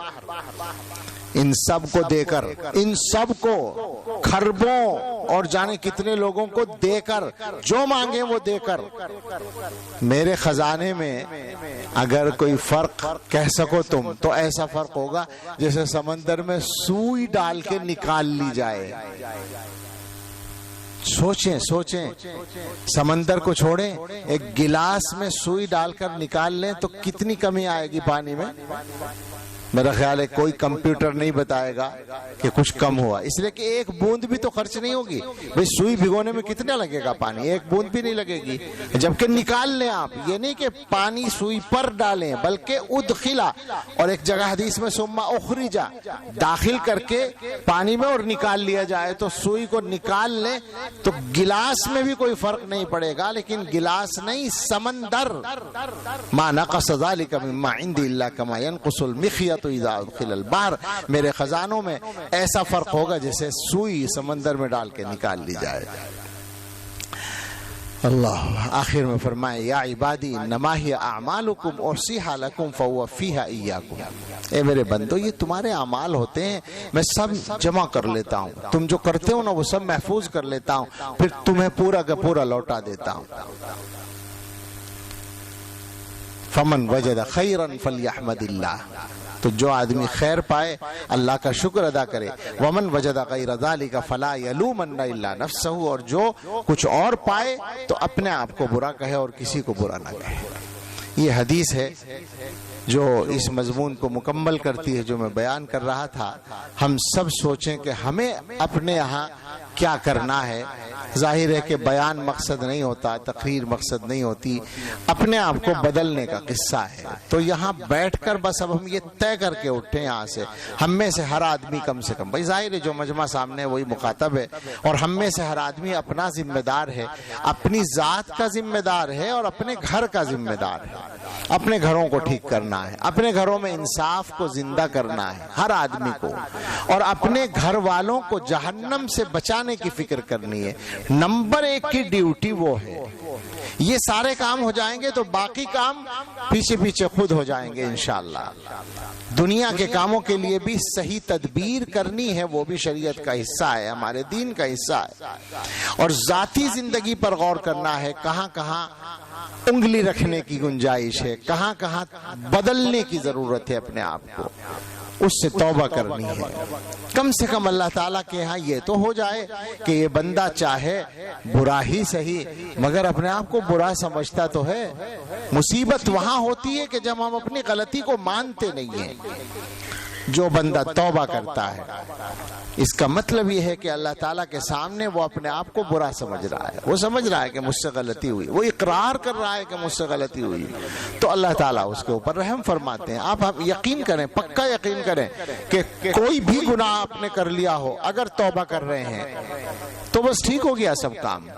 ان سب کو دے کر، ان سب کو کھربوں اور جانے کتنے لوگوں کو دے کر، جو مانگے وہ دے کر، میرے خزانے میں اگر کوئی فرق کہہ سکو تم تو ایسا فرق ہوگا جیسے سمندر میں سوئی ڈال کے نکال لی جائے۔ سوچیں سمندر کو چھوڑیں، ایک گلاس میں سوئی ڈال کر نکال لیں تو کتنی کمی آئے گی پانی میں؟ میرا خیال ہے کوئی کمپیوٹر نہیں بتائے گا کہ کچھ کم ہوا، اس لیے کہ ایک بوند بھی تو خرچ نہیں ہوگی۔ بھئی سوئی بھگونے میں کتنا لگے گا پانی؟ ایک بوند بھی نہیں لگے گی، جبکہ نکال لیں آپ، یہ نہیں کہ پانی سوئی پر ڈالیں بلکہ ادخلا، اور ایک جگہ حدیث میں ثم اخرجا، داخل کر کے پانی میں اور نکال لیا جائے، تو سوئی کو نکال لیں تو گلاس میں بھی کوئی فرق نہیں پڑے گا، لیکن گلاس نہیں سمندر۔ ما نقص ذلك مما عندي الا كما ينقص المخيط اذا ادخل البحر، میرے خزانوں میں ایسا فرق ہوگا جیسے سوئی سمندر میں ڈال کے نکال لی جائے۔ اللہ آخر میں فرمائے یا عبادی انما ہی اعمالکم احصیھا لکم فوفیھا ایاکم، اے میرے بندو یہ تمہارے اعمال ہوتے ہیں، میں سب جمع کر لیتا ہوں، تم جو کرتے ہو نا وہ سب محفوظ کر لیتا ہوں، پھر تمہیں پورا کا پورا لوٹا دیتا ہوں۔ فمن وجد خیرا فلیحمد اللہ، تو جو آدمی خیر پائے اللہ کا شکر ادا کرے، ومن وجد غیر ذلک فلا یلومن الا نفسہ، اور جو کچھ اور پائے تو اپنے آپ کو برا کہے اور کسی کو برا نہ کہے۔ یہ حدیث ہے جو اس مضمون کو مکمل کرتی ہے جو میں بیان کر رہا تھا۔ ہم سب سوچیں کہ ہمیں اپنے یہاں کیا کرنا ہے۔ ظاہر ہے کہ بیان مقصد نہیں ہوتا، تقریر مقصد نہیں ہوتی، اپنے آپ کو بدلنے کا قصہ ہے۔ تو یہاں بیٹھ کر بس اب ہم یہ طے کر کے اٹھیں یہاں سے، ہم میں سے ہر آدمی کم سے کم، بھائی ظاہر ہے جو مجمع سامنے وہی مخاطب ہے، اور ہم میں سے ہر آدمی اپنا ذمہ دار ہے، اپنی ذات کا ذمہ دار ہے اور اپنے گھر کا ذمہ دار ہے۔ اپنے گھروں کو ٹھیک کرنا ہے، اپنے گھروں میں انصاف کو زندہ کرنا ہے ہر آدمی کو، اور اپنے گھر والوں کو جہنم سے بچانے کی فکر کرنی ہے۔ نمبر 1 کی ڈیوٹی وہ ہے. یہ سارے کام ہو جائیں گے تو باقی کام پیچھے پیچھے خود ہو جائیں گے انشاءاللہ. دنیا کے کاموں کے لیے بھی صحیح تدبیر کرنی ہے، وہ بھی شریعت کا حصہ ہے، ہمارے دین کا حصہ ہے. اور ذاتی زندگی پر غور کرنا ہے، کہاں کہاں انگلی رکھنے کی گنجائش ہے، کہاں کہاں بدلنے کی ضرورت ہے اپنے آپ کو، اس سے توبہ کرنی ہے. کم سے کم اللہ تعالیٰ کے ہاں یہ تو ہو جائے کہ یہ بندہ چاہے برا ہی صحیح مگر اپنے آپ کو برا سمجھتا تو ہے. مصیبت وہاں ہوتی ہے کہ جب ہم اپنی غلطی کو مانتے نہیں ہیں. جو بندہ توبہ کرتا ہے اس کا مطلب یہ ہے کہ اللہ تعالیٰ کے سامنے وہ اپنے آپ کو برا سمجھ رہا ہے، وہ سمجھ رہا ہے کہ مجھ سے غلطی ہوئی، وہ اقرار کر رہا ہے کہ مجھ سے غلطی ہوئی، تو اللہ تعالیٰ اس کے اوپر رحم فرماتے ہیں. آپ یقین کریں، پکا یقین کریں کہ کوئی بھی گناہ آپ نے کر لیا ہو، اگر توبہ کر رہے ہیں تو بس ٹھیک ہو گیا سب کام.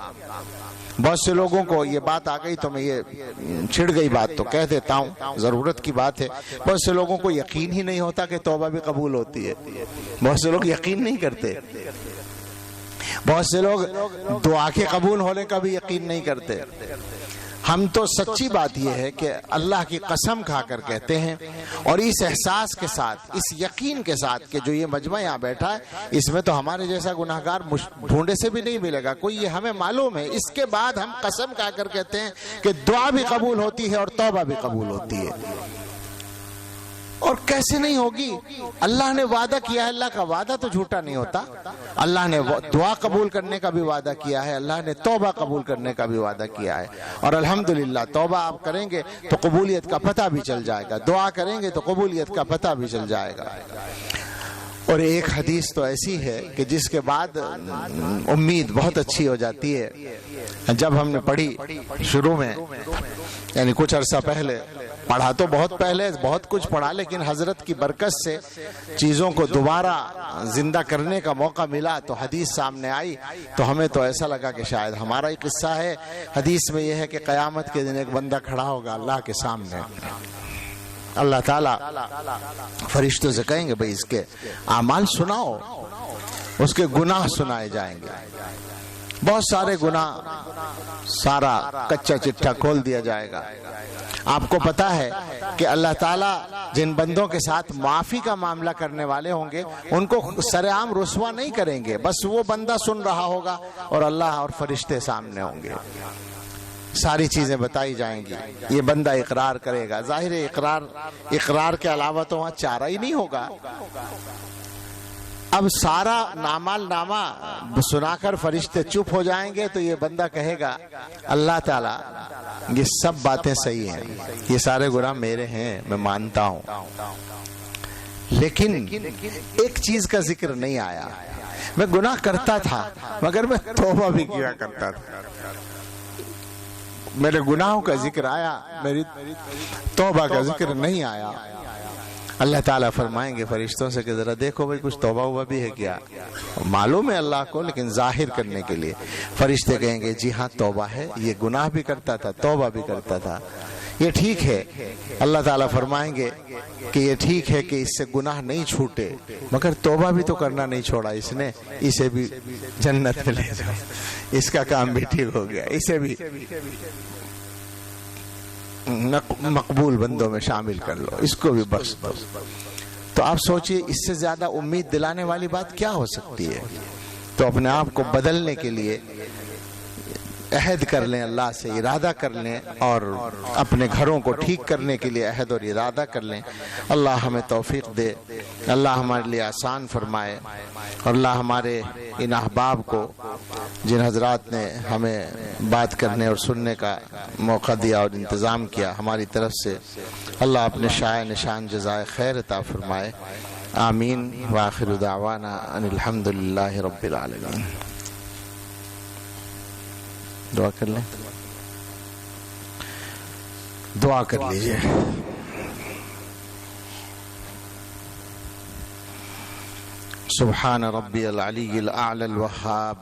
بہت سے لوگوں کو یہ بات آ گئی تو میں یہ چھڑ گئی بات تو کہہ دیتا ہوں، ضرورت کی بات ہے. بہت سے لوگوں کو یقین ہی نہیں ہوتا کہ توبہ بھی قبول ہوتی ہے. بہت سے لوگ یقین نہیں کرتے. بہت سے لوگ دعا کے قبول ہونے کا بھی یقین نہیں کرتے. ہم تو سچی بات یہ ہے کہ اللہ کی قسم کھا کر کہتے ہیں اور اس احساس کے ساتھ، اس یقین کے ساتھ کہ جو یہ مجمع یہاں بیٹھا ہے اس میں تو ہمارے جیسا گناہگار ڈھونڈے سے بھی نہیں ملے گا کوئی، یہ ہمیں معلوم ہے. اس کے بعد ہم قسم کھا کر کہتے ہیں کہ دعا بھی قبول ہوتی ہے اور توبہ بھی قبول ہوتی ہے. اور کیسے نہیں ہوگی؟ اللہ نے وعدہ کیا ہے، اللہ کا وعدہ تو جھوٹا نہیں ہوتا. اللہ نے دعا قبول کرنے کا بھی وعدہ کیا ہے، اللہ نے توبہ قبول کرنے کا بھی وعدہ کیا ہے. اور الحمدللہ توبہ آپ کریں گے تو قبولیت کا پتہ بھی چل جائے گا، دعا کریں گے تو قبولیت کا پتہ بھی چل جائے گا. اور ایک حدیث تو ایسی ہے کہ جس کے بعد امید بہت اچھی ہو جاتی ہے. جب ہم نے پڑھی شروع میں، یعنی کچھ عرصہ پہلے، پڑھا تو بہت پہلے بہت کچھ پڑھا، لیکن حضرت کی برکت سے چیزوں کو دوبارہ زندہ کرنے کا موقع ملا تو حدیث سامنے آئی تو ہمیں تو ایسا لگا کہ شاید ہمارا ہی قصہ ہے. حدیث میں یہ ہے کہ قیامت کے دن ایک بندہ کھڑا ہوگا اللہ کے سامنے. اللہ تعالیٰ فرشتوں سے کہیں گے بھئی اس کے اعمال سناؤ، اس کے گناہ سنائے جائیں گے. بہت سارے گناہ، سارا کچا چٹھا کھول دیا جائے گا. آپ کو پتا ہے کہ اللہ تعالیٰ جن بندوں کے ساتھ معافی کا معاملہ کرنے والے ہوں گے ان کو سر عام رسوا نہیں کریں گے، بس وہ بندہ سن رہا ہوگا اور اللہ اور فرشتے سامنے ہوں گے. ساری چیزیں بتائی جائیں گی، یہ بندہ اقرار کرے گا. ظاہر ہے اقرار کے علاوہ تو وہاں چارہ ہی نہیں ہوگا. اب سارا نامہ سنا کر فرشتے چپ ہو جائیں گے تو یہ بندہ کہے گا اللہ تعالیٰ یہ سب باتیں صحیح ہیں، یہ سارے گناہ میرے ہیں، میں مانتا ہوں، لیکن ایک چیز کا ذکر نہیں آیا. میں گناہ کرتا تھا مگر میں توبہ بھی کیا کرتا تھا. میرے گناہوں کا ذکر آیا، میری توبہ کا ذکر نہیں آیا. اللہ تعالیٰ فرمائیں گے فرشتوں سے کہ ذرا دیکھو بھئی کچھ توبہ ہوا بھی ہے کیا. معلوم ہے اللہ کو لیکن ظاہر کرنے کے لیے. فرشتے کہیں گے جی ہاں توبہ ہے، یہ گناہ بھی کرتا تھا توبہ بھی کرتا تھا، یہ ٹھیک ہے. اللہ تعالیٰ فرمائیں گے کہ یہ ٹھیک ہے کہ اس سے گناہ نہیں چھوٹے مگر توبہ بھی تو کرنا نہیں چھوڑا اس نے، اسے بھی جنت میں لے جاؤ، اس کا کام بھی ٹھیک ہو گیا، اسے بھی مقبول بندوں میں شامل کر لو، اس کو بھی بخش دو. تو آپ سوچئے اس سے زیادہ امید دلانے والی بات کیا ہو سکتی ہے. تو اپنے آپ کو بدلنے کے لیے عہد کر لیں، اللہ سے ارادہ کر لیں اور اپنے گھروں کو ٹھیک کرنے کے لیے عہد اور ارادہ کر لیں. اللہ ہمیں توفیق دے، اللہ ہمارے لیے آسان فرمائے، اور اللہ ہمارے ان احباب کو جن حضرات نے ہمیں بات کرنے اور سننے کا موقع دیا اور انتظام کیا ہماری طرف سے، اللہ اپنے شائع نشان جزائے خیر عطا فرمائے. آمین. وآخر دعوانا ان الحمدللہ رب العالمین. دعا کر لیں، دعا کر لیجئے. سبحان ربی العلی الاعلی الوہاب.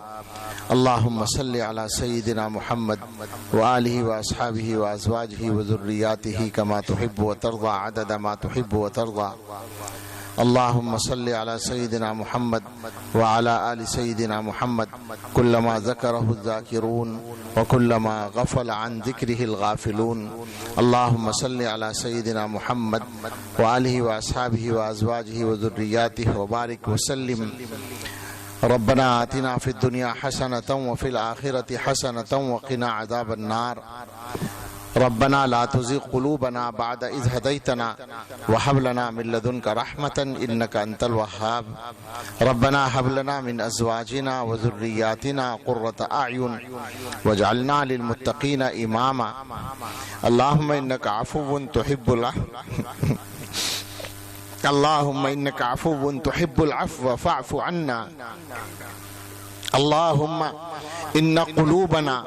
اللہم صلی علی سیدنا محمد وآلہ واصحابہ وازواجہ وذریاتہ کما تحب وترضى عدد ما تحب وترضى. اللهم صل على سيدنا محمد وعلى آل سيدنا محمد كلما ذكره الذاكرون وكلما غفل عن ذكره الغافلون. اللهم صل على سيدنا محمد وآله وأصحابه وأزواجه وذرياته وبارك وسلم. ربنا آتنا في الدنيا حسنة وفي الآخرة حسنة وقنا عذاب النار. ربنا لا تزغ قلوبنا بعد إذ هديتنا وهب لنا من لدنك رحمة إنك أنت الوهاب. ربنا هب لنا من أزواجنا وذرياتنا قرة أعين واجعلنا للمتقين إماما. اللهم إنك عفو تحب العفو فاعف عنا. اللهم إن قلوبنا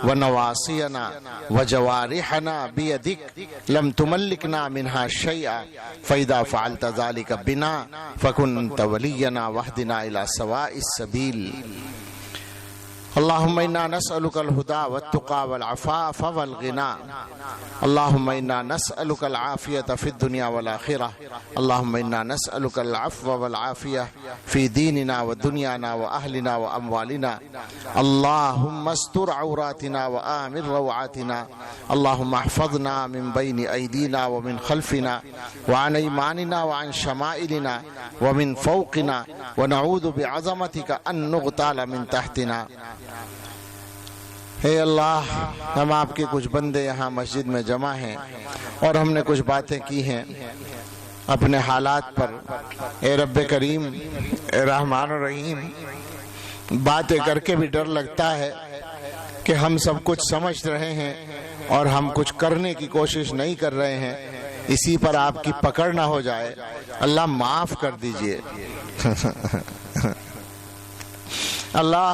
ونواصينا وجوارحنا بيدك لم تملكنا منها شيئا فإذا فعلت ذلك بنا فكنت ولينا واهدنا إلى سواء السبيل. اللهم إنا نسألك الهدى والتقى والعفاف والغنى. اللهم إنا نسألك العافية في الدنيا والآخرة. اللهم إنا نسألك العفو والعافية في ديننا ودنيانا وأهلنا وأموالنا. اللهم استر عوراتنا وآمن روعاتنا. اللهم احفظنا من بين أيدينا ومن خلفنا وعن أيماننا وعن شمائلنا ومن فوقنا ونعوذ بعظمتك أن نغتال من تحتنا. اے اللہ، ہم آپ کے کچھ بندے یہاں مسجد میں جمع ہیں اور ہم نے کچھ باتیں کی ہیں اپنے حالات پر. اے رب کریم، اے رحمان الرحیم، باتیں کر کے بھی ڈر لگتا ہے کہ ہم سب کچھ سمجھ رہے ہیں اور ہم کچھ کرنے کی کوشش نہیں کر رہے ہیں، اسی پر آپ کی پکڑ نہ ہو جائے. اللہ معاف کر دیجئے. اللہ،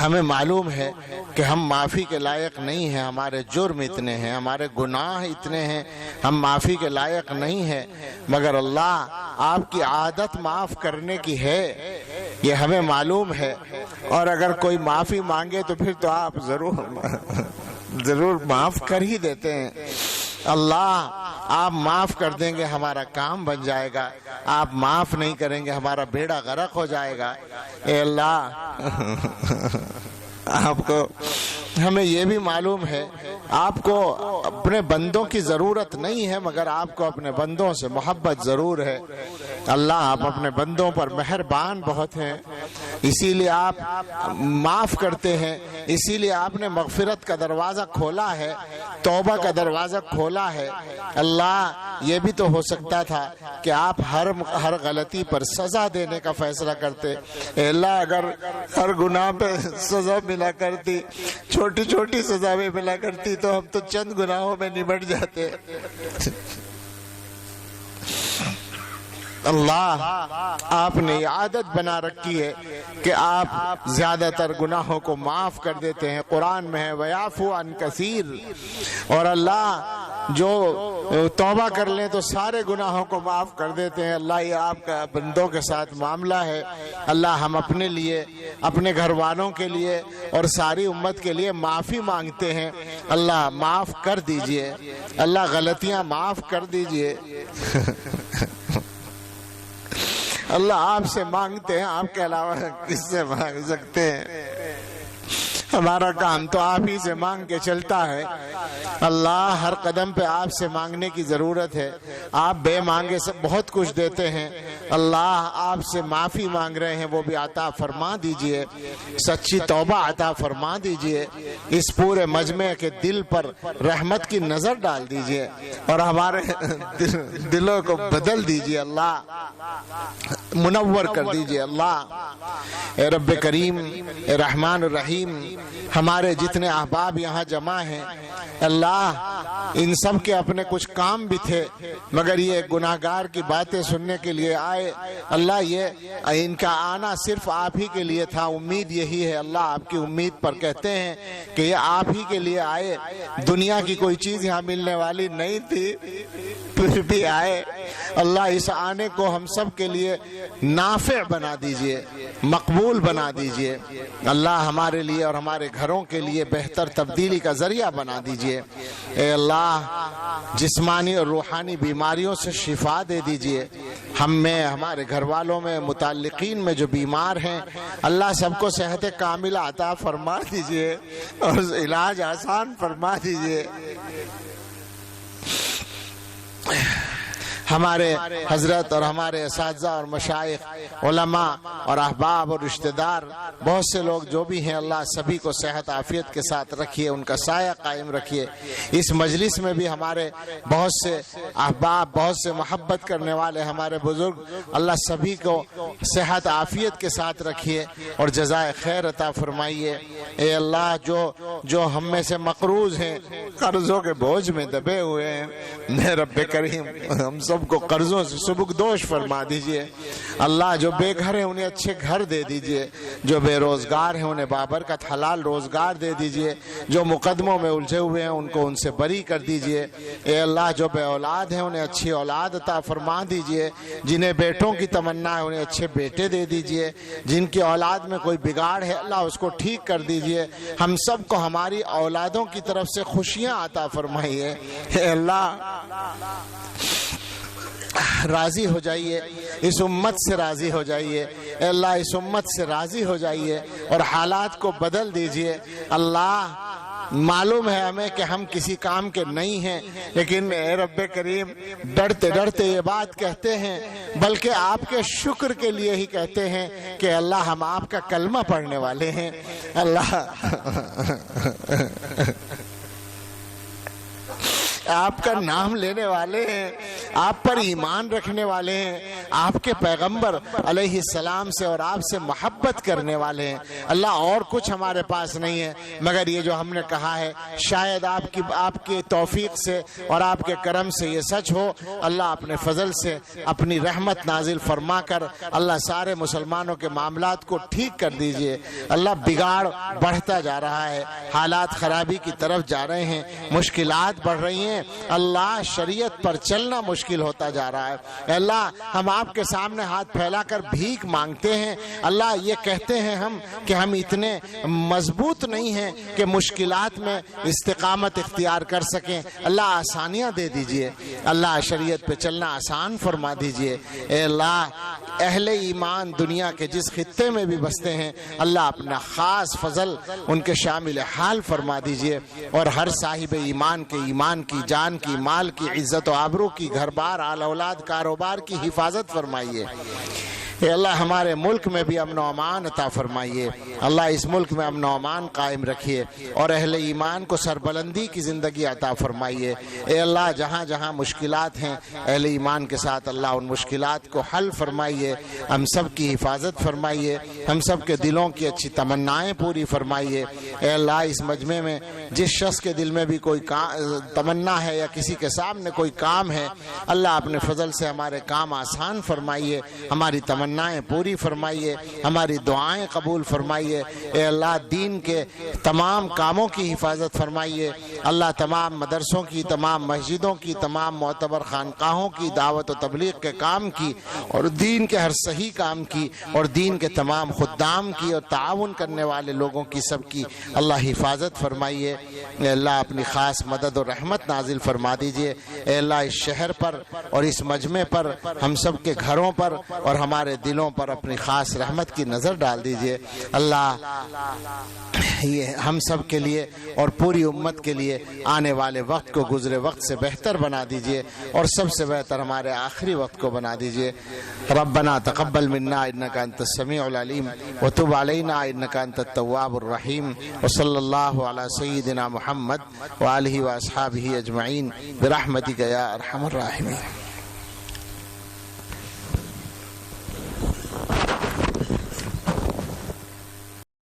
ہمیں معلوم ہے کہ ہم معافی کے لائق نہیں ہیں، ہمارے جرم اتنے ہیں، ہمارے گناہ اتنے ہیں، ہم معافی کے لائق نہیں ہیں، مگر اللہ آپ کی عادت معاف کرنے کی ہے، یہ ہمیں معلوم ہے. اور اگر کوئی معافی مانگے تو پھر تو آپ ضرور معاف کر ہی دیتے ہیں. اللہ، آپ معاف کر دیں گے ہمارا کام بن جائے گا، آپ معاف نہیں کریں گے ہمارا بیڑا غرق ہو جائے گا. اے اللہ، آپ کو، ہمیں یہ بھی معلوم ہے آپ کو اپنے بندوں کی ضرورت نہیں ہے، مگر آپ کو اپنے بندوں سے محبت ضرور ہے. اللہ، آپ اپنے بندوں پر مہربان بہت ہیں، اسی لیے آپ معاف کرتے ہیں، اسی لیے آپ نے مغفرت کا دروازہ کھولا ہے، توبہ کا دروازہ کھولا ہے. اللہ، یہ بھی تو ہو سکتا تھا کہ آپ ہر غلطی پر سزا دینے کا فیصلہ کرتے. اے اللہ، اگر ہر گناہ پہ سزا ملا کرتی، چھوٹی چھوٹی سزا بھی ملا کرتی، تو ہم تو چند گناہوں میں نمٹ جاتے. اللہ، آپ نے یہ عادت بنا رکھی ہے کہ آپ زیادہ تر گناہوں کو معاف کر دیتے ہیں. قرآن میں ہے وَيَعْفُو عَنْ كَثِيرٍ، اور اللہ جو توبہ کر لیں تو سارے گناہوں کو معاف کر دیتے ہیں. اللہ، یہ آپ کا بندوں کے ساتھ معاملہ ہے. اللہ، ہم اپنے لیے، اپنے گھر والوں کے لیے اور ساری امت کے لیے معافی مانگتے ہیں. اللہ، معاف کر دیجئے. اللہ، غلطیاں معاف کر دیجئے. اللہ، آپ سے مانگتے ہیں، آپ کے علاوہ کس سے مانگ سکتے ہیں؟ ہمارا کام تو آپ ہی سے مانگ کے چلتا ہے. اللہ، ہر قدم پہ آپ سے مانگنے کی ضرورت ہے. آپ بے مانگے سے بہت کچھ دیتے ہیں. اللہ، آپ سے معافی مانگ رہے ہیں، وہ بھی عطا فرما دیجئے. سچی توبہ عطا فرما دیجئے. اس پورے مجمع کے دل پر رحمت کی نظر ڈال دیجئے اور ہمارے دلوں کو بدل دیجئے. اللہ، منور کر دیجئے. اللہ، اے رب کریم، اے رحمان الرحیم، ہمارے جتنے احباب یہاں جمع ہیں، اللہ، ان سب کے اپنے کچھ کام بھی تھے، مگر یہ گناہگار کی باتیں سننے کے لیے آئے. اللہ، یہ ان کا آنا صرف آپ ہی کے لیے تھا. امید یہی ہے. اللہ، آپ کی امید پر کہتے ہیں کہ یہ آپ ہی کے لیے آئے. دنیا کی کوئی چیز یہاں ملنے والی نہیں تھی، پھر بھی آئے. اللہ، اس آنے کو ہم سب کے لیے نافع بنا دیجئے، مقبول بنا دیجئے. اللہ، ہمارے لیے اور ہمارے گھروں کے لیے بہتر تبدیلی کا ذریعہ بنا دیجئے. اے اللہ، جسمانی اور روحانی بیماریوں سے شفا دے دیجئے. ہم میں، ہمارے گھر والوں میں، متعلقین میں جو بیمار ہیں، اللہ سب کو صحت کاملہ عطا فرما دیجئے اور علاج آسان فرما دیجئے۔ ہمارے حضرت اور ہمارے اساتذہ اور مشائخ، علماء اور احباب اور رشتہ دار، بہت سے لوگ جو بھی ہیں، اللہ سبھی کو صحت عافیت کے ساتھ رکھیے، ان کا سایہ قائم رکھیے۔ اس مجلس میں بھی ہمارے بہت سے احباب، بہت سے محبت کرنے والے ہمارے بزرگ، اللہ سبھی کو صحت عافیت کے ساتھ رکھیے اور جزائے خیر عطا فرمائیے۔ اے اللہ، جو ہم میں سے مقروض ہیں، قرضوں کے بوجھ میں دبے ہوئے ہیں، اے رب کریم ہم سب کو قرضوں سے سبکدوش فرما دیجئے۔ اللہ، جو بے گھر ہیں انہیں اچھے گھر دے دیجئے، جو بے روزگار ہیں انہیں بابرکت حلال روزگار دے دیجئے، جو مقدموں میں الجھے ہوئے ہیں ان کو ان سے بری کر دیجئے۔ اے اللہ، جو بے اولاد ہیں انہیں اچھی اولاد عطا فرما دیجئے، جنہیں بیٹوں کی تمنا ہے انہیں اچھے بیٹے دے دیجئے، جن کی اولاد میں کوئی بگاڑ ہے اللہ اس کو ٹھیک کر دیجئے۔ ہم سب کو ہماری اولادوں کی طرف سے خوشیاں عطا فرمائیے۔ اے اللہ، راضی ہو جائیے، اس امت سے راضی ہو جائیے۔ اے اللہ، اس امت سے راضی ہو جائیے اور حالات کو بدل دیجئے۔ اللہ، معلوم ہے ہمیں کہ ہم کسی کام کے نہیں ہیں، لیکن اے رب کریم ڈرتے ڈرتے یہ بات کہتے ہیں، بلکہ آپ کے شکر کے لیے ہی کہتے ہیں کہ اللہ ہم آپ کا کلمہ پڑھنے والے ہیں۔ اللہ، آپ کا نام لینے والے ہیں، آپ پر ایمان رکھنے والے ہیں، آپ کے پیغمبر علیہ السلام سے اور آپ سے محبت کرنے والے ہیں۔ اللہ، اور کچھ ہمارے پاس نہیں ہے مگر یہ جو ہم نے کہا ہے، شاید آپ کی توفیق سے اور آپ کے کرم سے یہ سچ ہو۔ اللہ، اپنے فضل سے اپنی رحمت نازل فرما کر اللہ سارے مسلمانوں کے معاملات کو ٹھیک کر دیجئے۔ اللہ، بگاڑ بڑھتا جا رہا ہے، حالات خرابی کی طرف جا رہے ہیں، مشکلات بڑھ رہی ہیں۔ اللہ، شریعت پر چلنا مشکل ہوتا جا رہا ہے۔ اے اللہ، ہم آپ کے سامنے ہاتھ پھیلا کر بھیک مانگتے ہیں۔ اللہ، یہ کہتے ہیں ہم کہ ہم اتنے مضبوط نہیں ہیں کہ مشکلات میں استقامت اختیار کر سکیں۔ اللہ، آسانیاں دے دیجئے۔ اللہ، شریعت پہ چلنا آسان فرما دیجئے۔ اے اللہ، اہل ایمان دنیا کے جس خطے میں بھی بستے ہیں، اللہ اپنا خاص فضل ان کے شامل حال فرما دیجئے اور ہر صاحب ایمان کے ایمان کی، جان کی، مال کی، عزت و آبرو کی، گھر بار، آل اولاد، کاروبار کی حفاظت فرمائیے۔ اے اللہ، ہمارے ملک میں بھی امن و امان عطا فرمائیے۔ اللہ، اس ملک میں امن و امان قائم رکھیے اور اہل ایمان کو سربلندی کی زندگی عطا فرمائیے۔ اے اللہ، جہاں جہاں مشکلات ہیں اہل ایمان کے ساتھ اللہ ان مشکلات کو حل فرمائیے، ہم سب کی حفاظت فرمائیے، ہم سب کے دلوں کی اچھی تمنائیں پوری فرمائیے۔ اے اللہ، اس مجمع میں جس شخص کے دل میں بھی کوئی تمنا ہے یا کسی کے سامنے کوئی کام ہے، اللہ اپنے فضل سے ہمارے کام آسان فرمائیے، ہماری تمنائیں پوری فرمائیے، ہماری دعائیں قبول فرمائیے۔ اے اللہ، دین کے تمام کاموں کی حفاظت فرمائیے۔ اللہ، تمام مدرسوں کی، تمام مسجدوں کی، تمام معتبر خانقاہوں کی، دعوت و تبلیغ کے کام کی اور دین کے ہر صحیح کام کی اور دین کے تمام خدام کی اور تعاون کرنے والے لوگوں کی، سب کی اللہ حفاظت فرمائیے۔ اے اللہ، اپنی خاص مدد اور رحمت نازل فرما دیجئے۔ اے اللہ، اس شہر پر اور اس مجمع پر، ہم سب کے گھروں پر اور ہمارے دلوں پر اپنی خاص رحمت کی نظر ڈال دیجئے۔ اللہ، یہ ہم سب کے لیے اور پوری امت کے لیے آنے والے وقت کو گزرے وقت سے بہتر بنا دیجئے اور سب سے بہتر ہمارے آخری وقت کو بنا دیجئے۔ ربنا تقبل منا انک انت السمیع العلیم وتب علینا انک انت التواب الرحیم وصلی اللہ علی سیدنا محمد وآلہ واصحابہ اجمعین برحمتک یا ارحم الراحمین۔